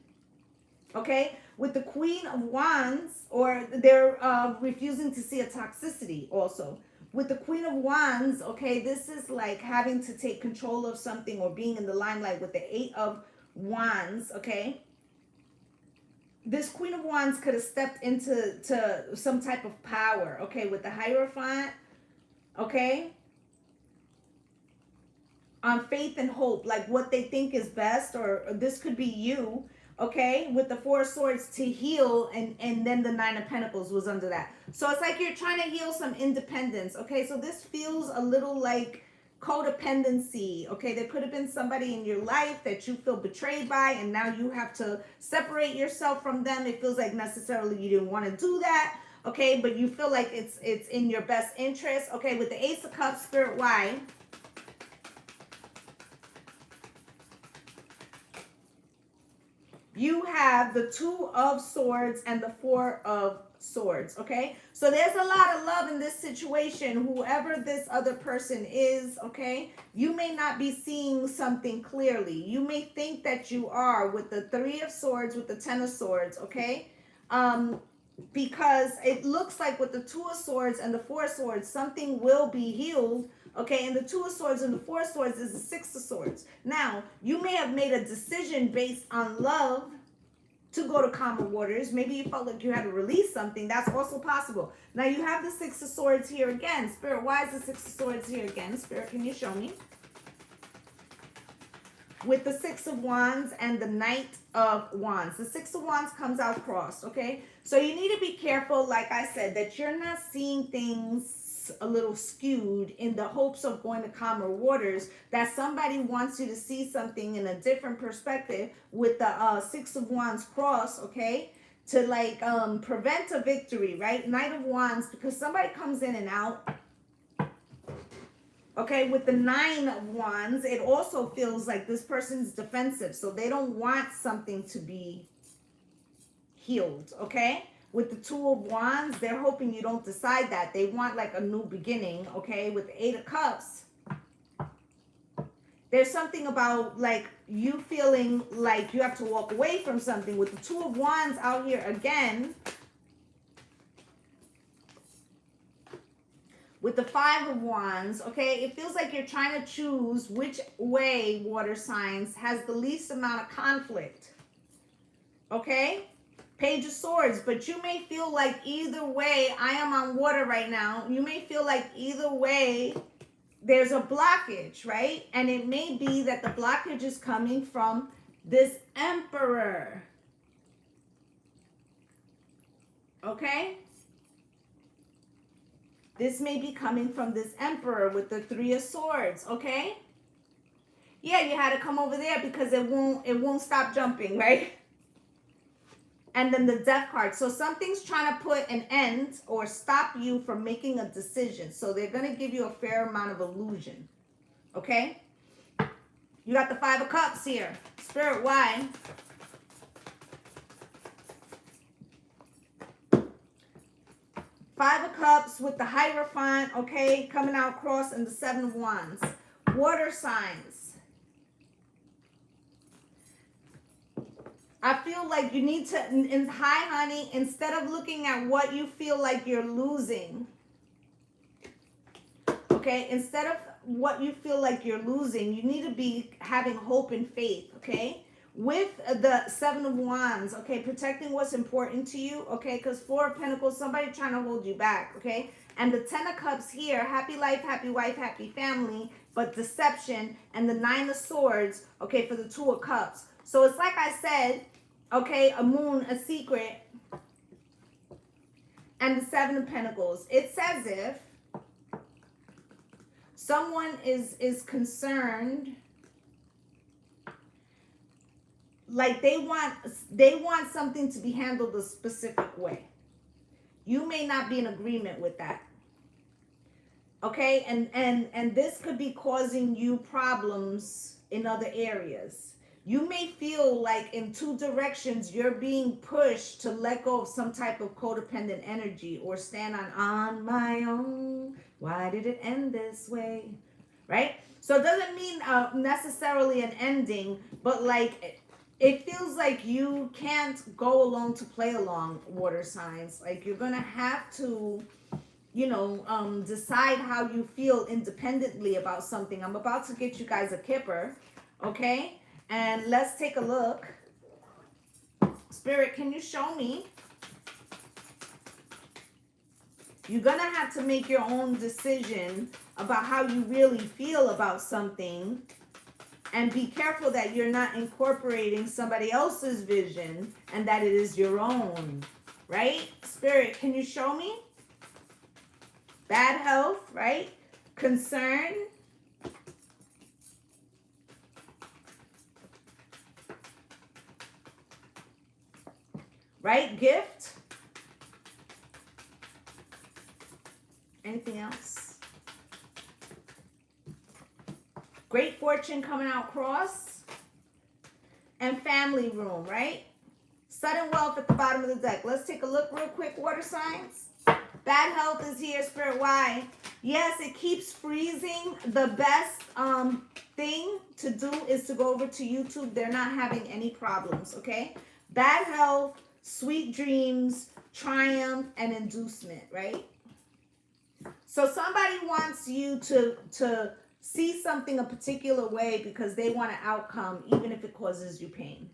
okay? With the Queen of Wands, or they're refusing to see a toxicity also. With the Queen of Wands, okay, this is like having to take control of something or being in the limelight. With the Eight of Wands, okay, this Queen of Wands could have stepped into some type of power, okay, with the Hierophant, okay, on faith and hope, like what they think is best, or this could be you, okay, with the Four of Swords to heal, and then the Nine of Pentacles was under that. So it's like you're trying to heal some independence, okay? So this feels a little like codependency. Okay, there could have been somebody in your life that you feel betrayed by, and now you have to separate yourself from them. It feels like necessarily you didn't want to do that. Okay, but you feel like it's in your best interest. Okay, with the Ace of Cups, Spirit, why? You have the Two of Swords and the Four of Swords, okay? So there's a lot of love in this situation, whoever this other person is, okay? You may not be seeing something clearly. You may think that you are with the Three of Swords, with the Ten of Swords, okay? Because it looks like with the Two of Swords and the Four of Swords, something will be healed. Okay, and the Two of Swords and the Four of Swords is the Six of Swords. Now, you may have made a decision based on love to go to calmer waters. Maybe you felt like you had to release something. That's also possible. Now, you have the Six of Swords here again. Spirit, why is the Six of Swords here again? Spirit, can you show me? With the Six of Wands and the Knight of Wands. The Six of Wands comes out crossed, okay? So you need to be careful, like I said, that you're not seeing things a little skewed in the hopes of going to calmer waters, that somebody wants you to see something in a different perspective with the Six of Wands cross, okay? To like prevent a victory, right? Knight of Wands, because somebody comes in and out. Okay, with the Nine of Wands, it also feels like this person's defensive. So they don't want something to be healed, okay? With the Two of Wands, they're hoping you don't decide that. They want like a new beginning, okay? With the Eight of Cups, there's something about like you feeling like you have to walk away from something. With the Two of Wands out here again, with the Five of Wands, okay, it feels like you're trying to choose which way, water signs, has the least amount of conflict, okay? Page of Swords, but you may feel like either way, I am on water right now, you may feel like either way there's a blockage, right? And it may be that the blockage is coming from this Emperor, okay? This may be coming from this Emperor with the Three of Swords, okay? Yeah, you had to come over there because it won't stop jumping, right? And then the Death card. So something's trying to put an end or stop you from making a decision. So they're going to give you a fair amount of illusion. Okay? You got the Five of Cups here. Spirit, why? Five of Cups with the Hierophant, okay? Coming out cross, and the Seven of Wands. Water signs. I feel like you need to, hi honey, instead of looking at what you feel like you're losing, okay, instead of what you feel like you're losing, you need to be having hope and faith, okay? With the Seven of Wands, okay, protecting what's important to you, okay, because Four of Pentacles, somebody trying to hold you back, okay? And the Ten of Cups here, happy life, happy wife, happy family, but deception, and the Nine of Swords, okay, for the Two of Cups. So it's like I said, okay, a moon, a secret, and the Seven of Pentacles. It's as if someone is concerned, like they want something to be handled a specific way. You may not be in agreement with that. Okay, and this could be causing you problems in other areas. You may feel like in two directions you're being pushed to let go of some type of codependent energy or stand on my own. Why did it end this way? Right? So it doesn't mean necessarily an ending, but like it feels like you can't go along to play along, water signs. Like you're going to have to, you know, decide how you feel independently about something. I'm about to get you guys a kipper, okay? And let's take a look. Spirit, can you show me? You're going to have to make your own decision about how you really feel about something. And be careful that you're not incorporating somebody else's vision and that it is your own. Right? Spirit, can you show me? Bad health, right? Concern. right? Gift. Anything else? Great fortune coming out cross. And family room, right? Sudden wealth at the bottom of the deck. Let's take a look real quick, water signs. Bad health is here, Spirit. Why? Yes, it keeps freezing. The best thing to do is to go over to YouTube. They're not having any problems, okay? Bad health, sweet dreams, triumph, and inducement, right? So somebody wants you to see something a particular way because they want an outcome, even if it causes you pain.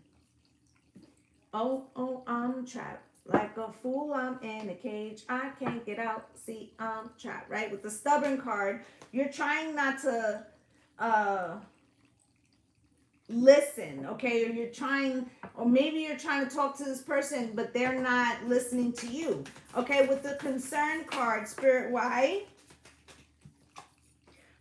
Oh, I'm trapped. Like a fool, I'm in a cage. I can't get out. See, I'm trapped, right? With the stubborn card, you're trying not to listen, okay? Or maybe you're trying to talk to this person, but they're not listening to you, okay? With the concern card, Spirit, why?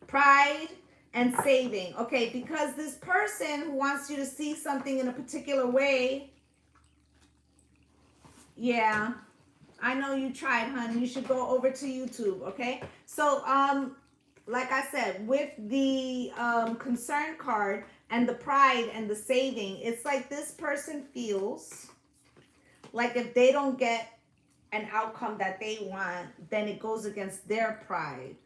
Pride and saving, okay? Because this person who wants you to see something in a particular way, yeah, I know you tried, hon. You should go over to YouTube, okay? So, like I said, with the concern card and the pride and the saving, it's like this person feels like if they don't get an outcome that they want, then it goes against their pride,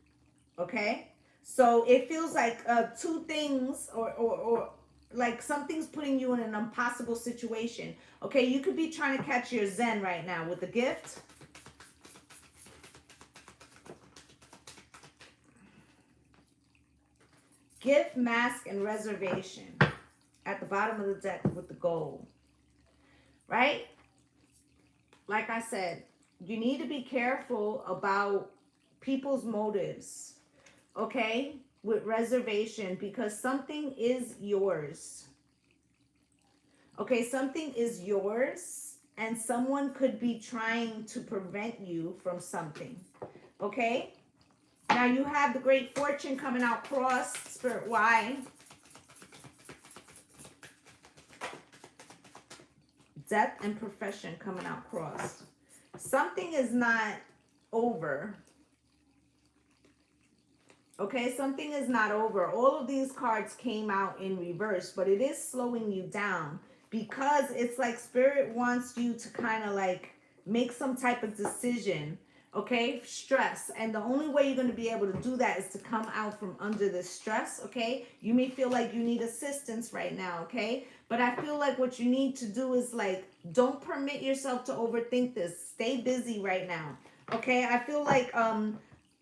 okay? So it feels like two things or like something's putting you in an impossible situation. Okay, you could be trying to catch your zen right now with the gift. Gift, mask, and reservation at the bottom of the deck with the gold. Right? Like I said, you need to be careful about people's motives. Okay? With reservation, because something is yours. Okay, something is yours and someone could be trying to prevent you from something. Okay? Now you have the great fortune coming out cross, Spirit, why? Death and profession coming out cross. Something is not over. Okay, something is not over. All of these cards came out in reverse, but it is slowing you down because it's like Spirit wants you to kind of like make some type of decision, okay? Stress. And the only way you're going to be able to do that is to come out from under the stress, okay? You may feel like you need assistance right now, okay? But I feel like what you need to do is like, don't permit yourself to overthink this. Stay busy right now, okay? I feel like,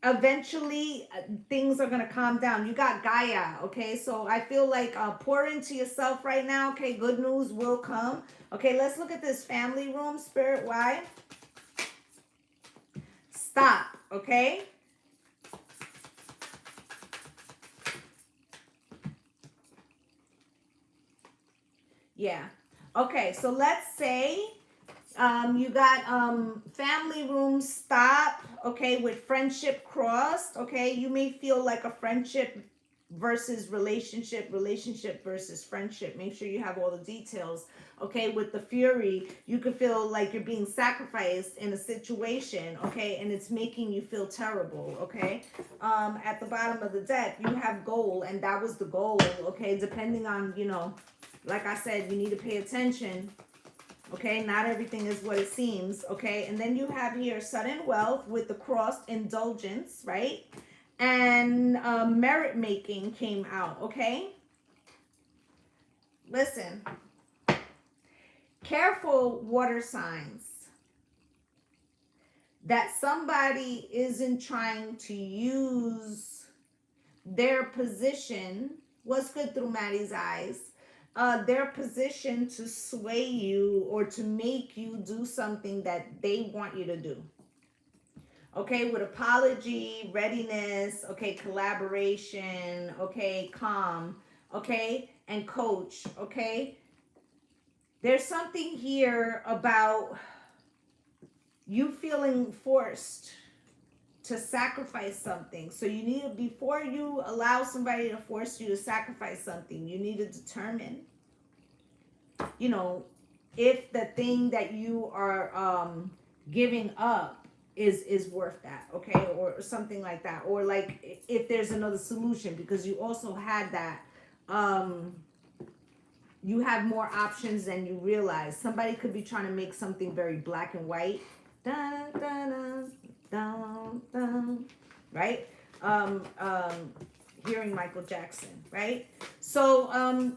eventually things are going to calm down. You got Gaia, okay? So I feel like pour into yourself right now, okay? Good news will come. Okay, let's look at this family room, Spirit, why? Stop, okay? Yeah. Okay, so let's say you got family room, stop, okay, with friendship crossed, okay? You may feel like a friendship versus relationship versus friendship. Make sure you have all the details, okay? With the fury, you could feel like you're being sacrificed in a situation, okay? And it's making you feel terrible, okay? At the bottom of the deck, you have goal, and that was the goal, okay? Depending on, you know, like I said, you need to pay attention. Okay, not everything is what it seems, okay? And then you have here sudden wealth with the crossed indulgence, right? And merit making came out, okay? Listen, careful water signs that somebody isn't trying to use their position. What's good through Maddie's eyes? Their position to sway you or to make you do something that they want you to do. Okay, with apology, readiness, okay, collaboration, okay, calm, okay, and coach, okay? There's something here about you feeling forced to sacrifice something. So you need to, before you allow somebody to force you to sacrifice something, you need to determine, you know, if the thing that you are giving up is worth that, okay, or something like that, or like if there's another solution, because you also had that you have more options than you realize. Somebody could be trying to make something very black and white, dun, dun, dun, dun, dun, right? um Hearing Michael Jackson, right? So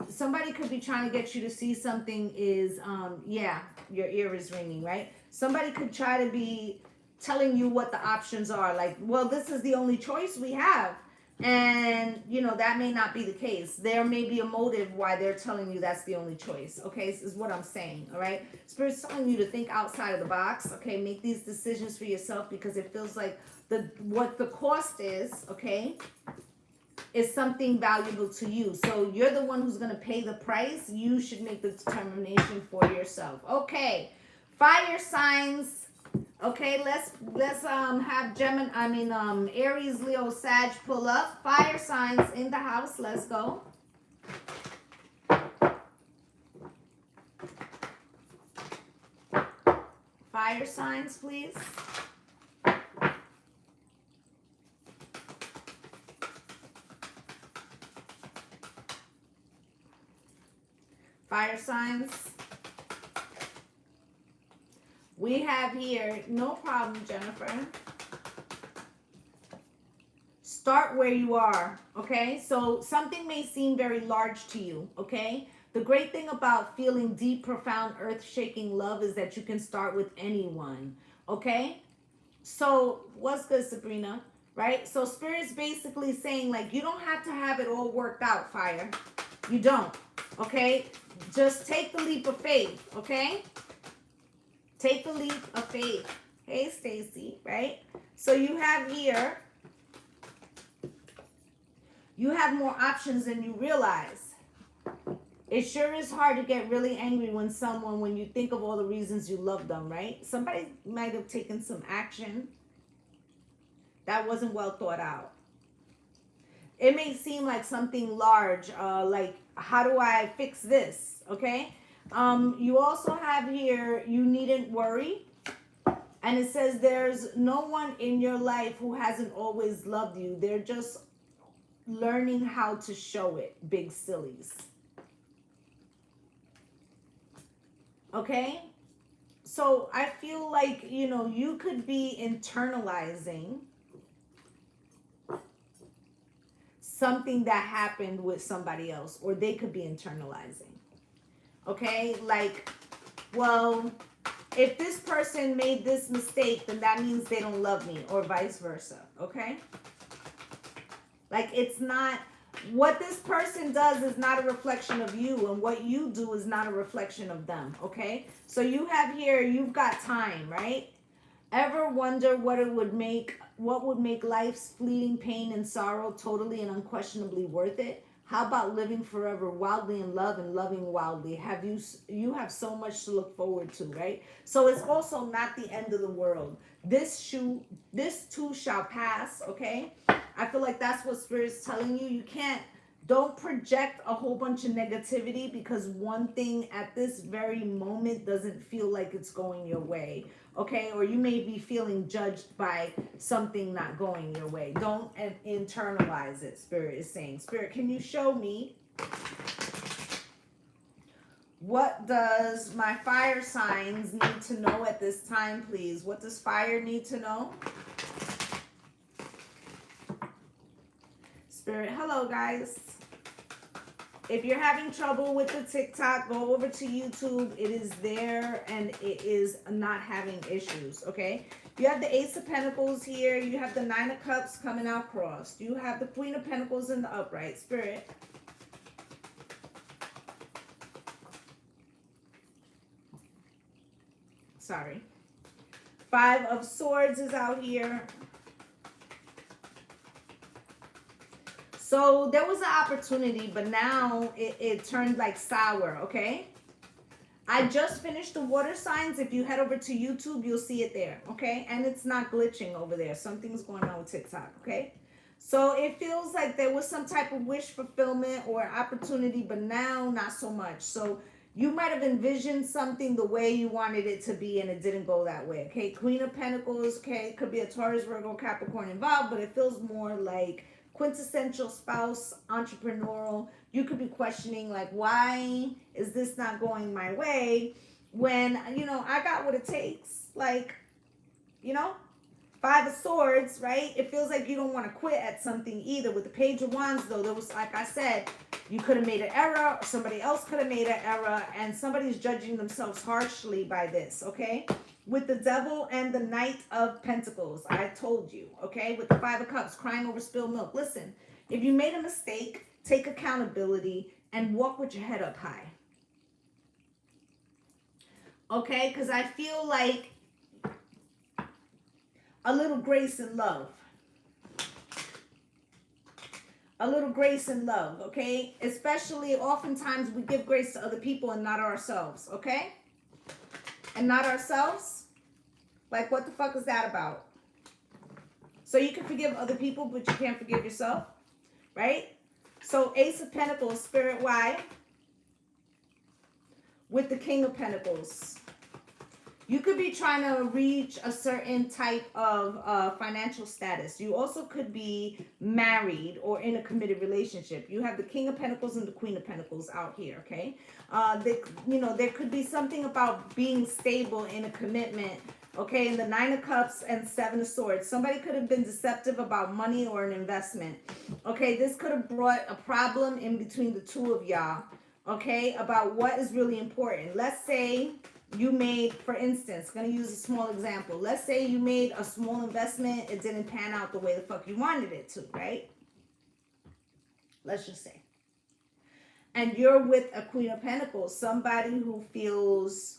somebody could be trying to get you to see something is yeah, your ear is ringing, right? Somebody could try to be telling you what the options are, like, well, this is the only choice we have. And you know, that may not be the case. There may be a motive why they're telling you that's the only choice. Okay, this is what I'm saying. All right, Spirit's telling you to think outside of the box. Okay, make these decisions for yourself, because it feels like what the cost is, okay, is something valuable to you. So you're the one who's going to pay the price. You should make the determination for yourself. Okay, fire signs. Okay, let's have Aries, Leo, Sag pull up. Fire signs in the house. Let's go. Fire signs, please. Fire signs. We have here, no problem, Jennifer. Start where you are, okay? So something may seem very large to you, okay? The great thing about feeling deep, profound, earth-shaking love is that you can start with anyone, okay? So what's good, Sabrina, right? So Spirit's basically saying, like, you don't have to have it all worked out, fire. You don't, okay? Just take the leap of faith, okay? Take the leap of faith. Hey, Stacy, right? So you have here, you have more options than you realize. It sure is hard to get really angry when you think of all the reasons you love them, right? Somebody might have taken some action that wasn't well thought out. It may seem like something large, like, how do I fix this, okay? You also have here, you needn't worry. And it says there's no one in your life who hasn't always loved you. They're just learning how to show it, big sillies. Okay? So I feel like, you know, you could be internalizing something that happened with somebody else, or they could be internalizing. Okay? Like, well, if this person made this mistake, then that means they don't love me, or vice versa. Okay? Like, it's not, what this person does is not a reflection of you, and what you do is not a reflection of them. Okay? So you have here, you've got time, right? Ever wonder what would make life's fleeting pain and sorrow totally and unquestionably worth it? How about living forever wildly in love and loving wildly? You have so much to look forward to, right? So it's also not the end of the world. This too shall pass, okay? I feel like that's what Spirit's telling you. Don't project a whole bunch of negativity, because one thing at this very moment doesn't feel like it's going your way, okay? Or you may be feeling judged by something not going your way. Don't internalize it, Spirit is saying. Spirit, can you show me, what does my fire signs need to know at this time, please? What does fire need to know? Spirit, hello, guys. If you're having trouble with the TikTok, go over to YouTube. It is there, and it is not having issues, okay? You have the Ace of Pentacles here. You have the Nine of Cups coming out crossed. You have the Queen of Pentacles in the upright. Spirit. Sorry. Five of Swords is out here. So there was an opportunity, but now it turned like sour, okay? I just finished the water signs. If you head over to YouTube, you'll see it there, okay? And it's not glitching over there. Something's going on with TikTok, okay? So it feels like there was some type of wish fulfillment or opportunity, but now not so much. So You might have envisioned something the way you wanted it to be and it didn't go that way. Okay, Queen of Pentacles, okay, it could be a Taurus, Virgo, Capricorn involved, but it feels more like quintessential spouse, entrepreneurial. You could be questioning like, why is this not going my way when, you know, I got what it takes. Like, you know, Five of Swords, right? It feels like you don't want to quit at something either. With the Page of Wands, though, there was, like I said, you could have made an error, or somebody else could have made an error, and somebody's judging themselves harshly by this, okay? With the Devil and the Knight of Pentacles, I told you, okay? With the Five of Cups, crying over spilled milk. Listen, if you made a mistake, take accountability and walk with your head up high. Okay? Because I feel like a little grace and love. A little grace and love, okay? Especially, oftentimes, we give grace to other people and not ourselves, okay? And not ourselves? Like, what the fuck is that about? So you can forgive other people, but you can't forgive yourself, right? So Ace of Pentacles, Spirit wide, with the King of Pentacles. You could be trying to reach a certain type of financial status. You also could be married or in a committed relationship. You have the King of Pentacles and the Queen of Pentacles out here, okay? There could be something about being stable in a commitment, okay? And the Nine of Cups and Seven of Swords. Somebody could have been deceptive about money or an investment, okay? This could have brought a problem in between the two of y'all, okay? About what is really important. Let's say you made, for instance, going to use a small example. Let's say you made a small investment. It didn't pan out the way the fuck you wanted it to, right? Let's just say. And you're with a Queen of Pentacles, somebody who feels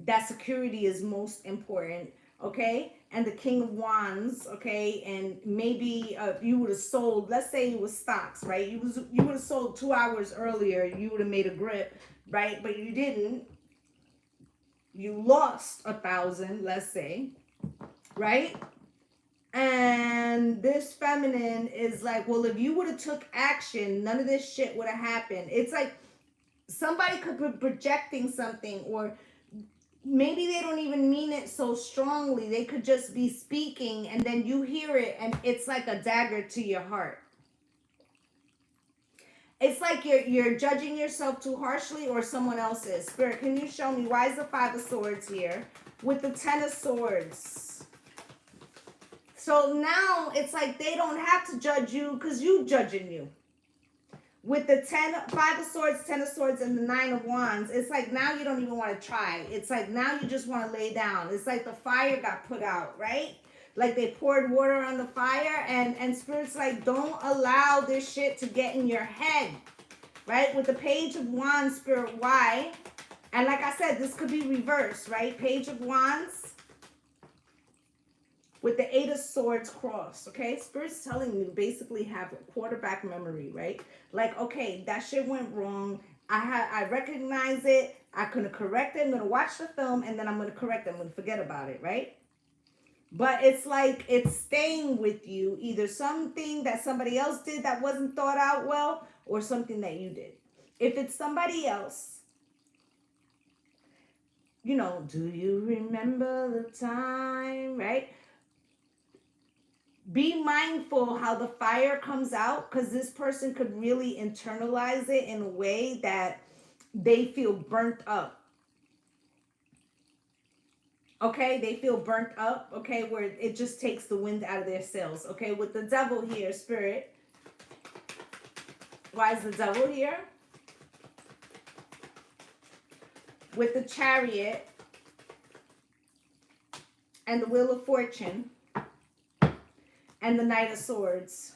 that security is most important, okay? And the King of Wands, okay? And maybe you would have sold, let's say it was stocks, right? You would have sold 2 hours earlier. You would have made a grip, right? But you didn't. You lost 1,000, let's say, right? And this feminine is like, well, if you would have took action, none of this shit would have happened. It's like somebody could be projecting something, or maybe they don't even mean it so strongly. They could just be speaking, and then you hear it, and it's like a dagger to your heart. It's like you're judging yourself too harshly, or someone else is. Spirit, can you show me why is the Five of Swords here with the Ten of Swords? So now it's like they don't have to judge you because you judging you. With the Five of Swords, Ten of Swords, and the Nine of Wands, it's like now you don't even want to try. It's like now you just want to lay down. It's like the fire got put out, right? Like they poured water on the fire, and Spirit's like, don't allow this shit to get in your head, right? With the Page of Wands, Spirit, why? And like I said, this could be reversed, right? Page of Wands with the Eight of Swords cross, okay? Spirit's telling you basically have a quarterback memory, right? Like, okay, that shit went wrong. I recognize it. I'm going to correct it. I'm going to watch the film, and then I'm going to correct it. I'm going to forget about it, right? But it's like it's staying with you, either something that somebody else did that wasn't thought out well, or something that you did. If it's somebody else, you know, do you remember the time, right? Be mindful how the fire comes out, because this person could really internalize it in a way that they feel burnt up. Okay, they feel burnt up, okay, where it just takes the wind out of their sails. Okay, with the Devil here, Spirit. Why is the Devil here? With the Chariot and the Wheel of Fortune and the Knight of Swords.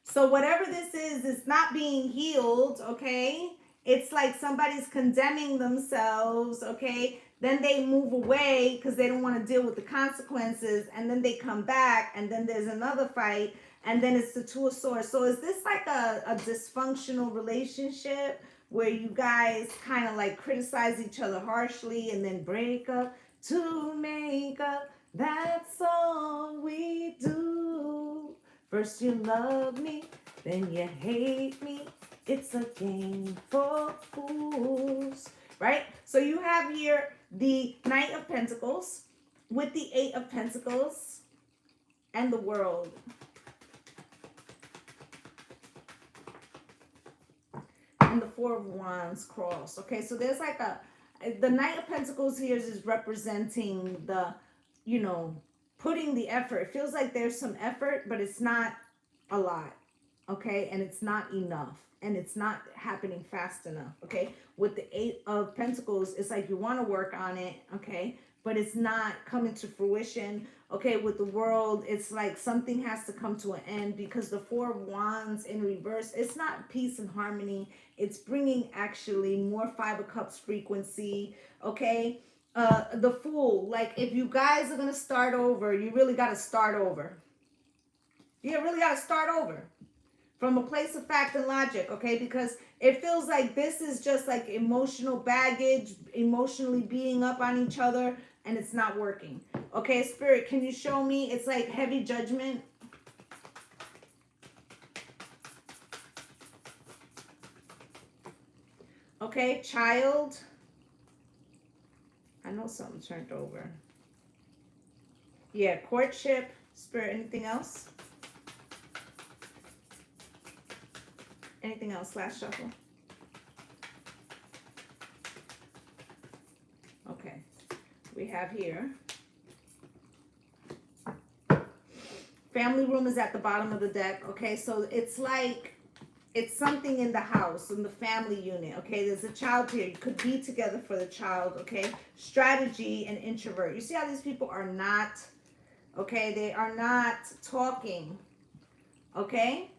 So whatever this is, it's not being healed, okay? It's like somebody's condemning themselves, okay? Then they move away because they don't want to deal with the consequences. And then they come back, and then there's another fight. And then it's the Two of Swords. So is this like a dysfunctional relationship where you guys kind of like criticize each other harshly and then break up to make up? That's all we do. First you love me, then you hate me. It's a game for fools, right? So you have here the Knight of Pentacles with the Eight of Pentacles and the World. And the Four of Wands cross. Okay, so there's like the Knight of Pentacles here is representing the, you know, putting the effort. It feels like there's some effort, but it's not a lot. Okay, and it's not enough. And it's not happening fast enough. Okay, with the Eight of Pentacles, it's like you want to work on it. Okay, but it's not coming to fruition. Okay, with the World, it's like something has to come to an end, because the Four of Wands in reverse, it's not peace and harmony. It's bringing actually more Five of Cups frequency. Okay, the Fool, like if you guys are going to start over, you really got to start over. You really got to start over from a place of fact and logic, okay? Because it feels like this is just like emotional baggage, emotionally beating up on each other, and it's not working. Okay, Spirit, can you show me? It's like heavy judgment. Okay, Child. I know something turned over. Yeah, Courtship. Spirit, anything else? Anything else? Last shuffle. Okay. We have here. Family room is at the bottom of the deck. Okay, so it's like it's something in the house, in the family unit. Okay, there's a child here. You could be together for the child. Okay, strategy and introvert. You see how these people are not, okay, they are not talking. Okay,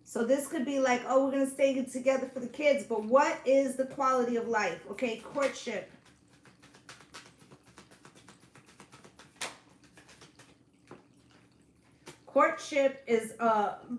so this could be like, oh, we're going to stay together for the kids, but what is the quality of life? Okay, courtship. Courtship is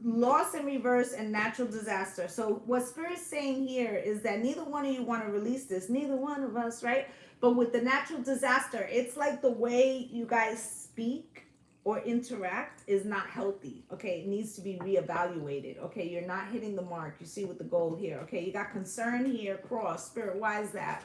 loss in reverse and natural disaster. So what Spirit's saying here is that neither one of you want to release this. Neither one of us, right? But with the natural disaster, it's like the way you guys speak or interact is not healthy. Okay, it needs to be reevaluated. Okay, you're not hitting the mark. You see with the gold here. Okay, you got concern here, cross. Spirit, why is that?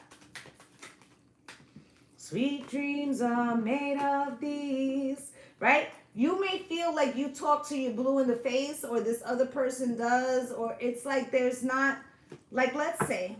Sweet dreams are made of these, right? You may feel like you talk to you blue in the face, or this other person does, or it's like there's not, like let's say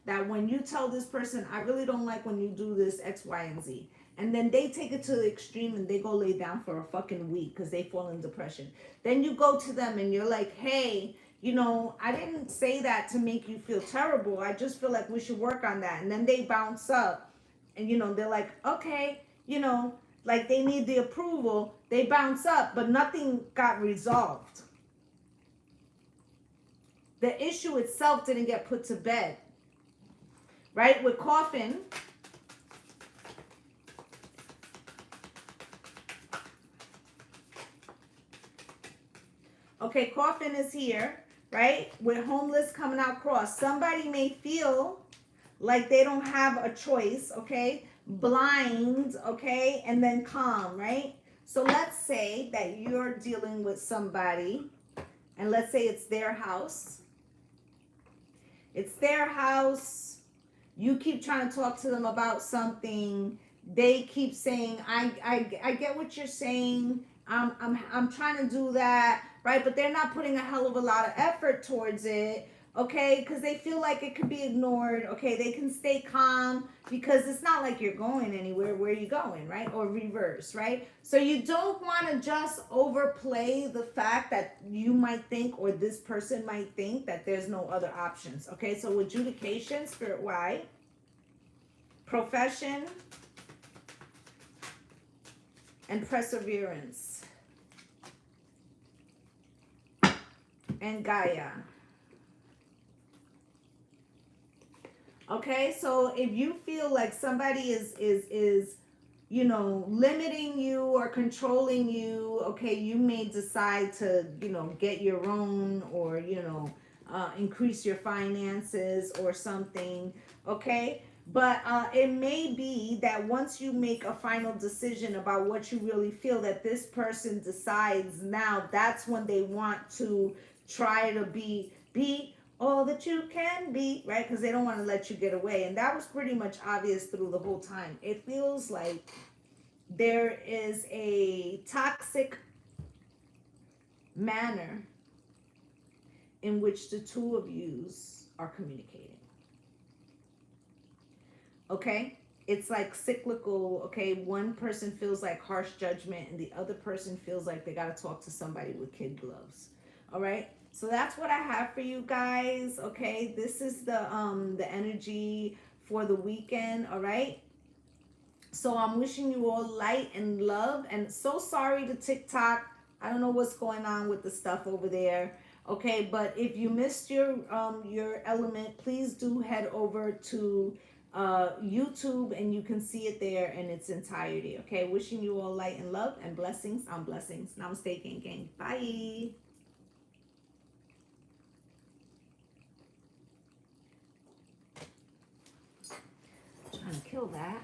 that when you tell this person, I really don't like when you do this X, Y, and Z, and then they take it to the extreme and they go lay down for a fucking week because they fall in depression. Then you go to them and you're like, hey, you know, I didn't say that to make you feel terrible. I just feel like we should work on that. And then they bounce up and, you know, they're like, okay, you know, like they need the approval. They bounce up, but nothing got resolved. The issue itself didn't get put to bed, right? With Coffin, okay, Coffin is here, right? With homeless coming out cross. Somebody may feel like they don't have a choice, okay? Blind, okay? And then calm, right? So let's say that you're dealing with somebody, and let's say it's their house. It's their house. You keep trying to talk to them about something. They keep saying, I get what you're saying. I'm trying to do that, right? But they're not putting a hell of a lot of effort towards it, okay? Because they feel like it could be ignored, okay? They can stay calm because it's not like you're going anywhere. Where are you going, right? Or reverse, right? So you don't want to just overplay the fact that you might think, or this person might think, that there's no other options, okay? So adjudication, Spirit, why? Profession and perseverance. And Gaia. Okay, so if you feel like somebody is you know, limiting you or controlling you, okay, you may decide to, you know, get your own, or, you know, increase your finances or something, okay? But it may be that once you make a final decision about what you really feel, that this person decides now that's when they want to try to be all that you can be, right? Because they don't want to let you get away. And that was pretty much obvious through the whole time. It feels like there is a toxic manner in which the two of yous are communicating. Okay? It's like cyclical, okay? One person feels like harsh judgment and the other person feels like they got to talk to somebody with kid gloves. All right? So that's what I have for you guys, okay? This is the energy for the weekend, all right? So I'm wishing you all light and love, and so sorry to TikTok. I don't know what's going on with the stuff over there. Okay, but if you missed your element, please do head over to YouTube and you can see it there in its entirety. Okay, wishing you all light and love and blessings on blessings. Namaste, gang, gang. Bye. Trying to kill that.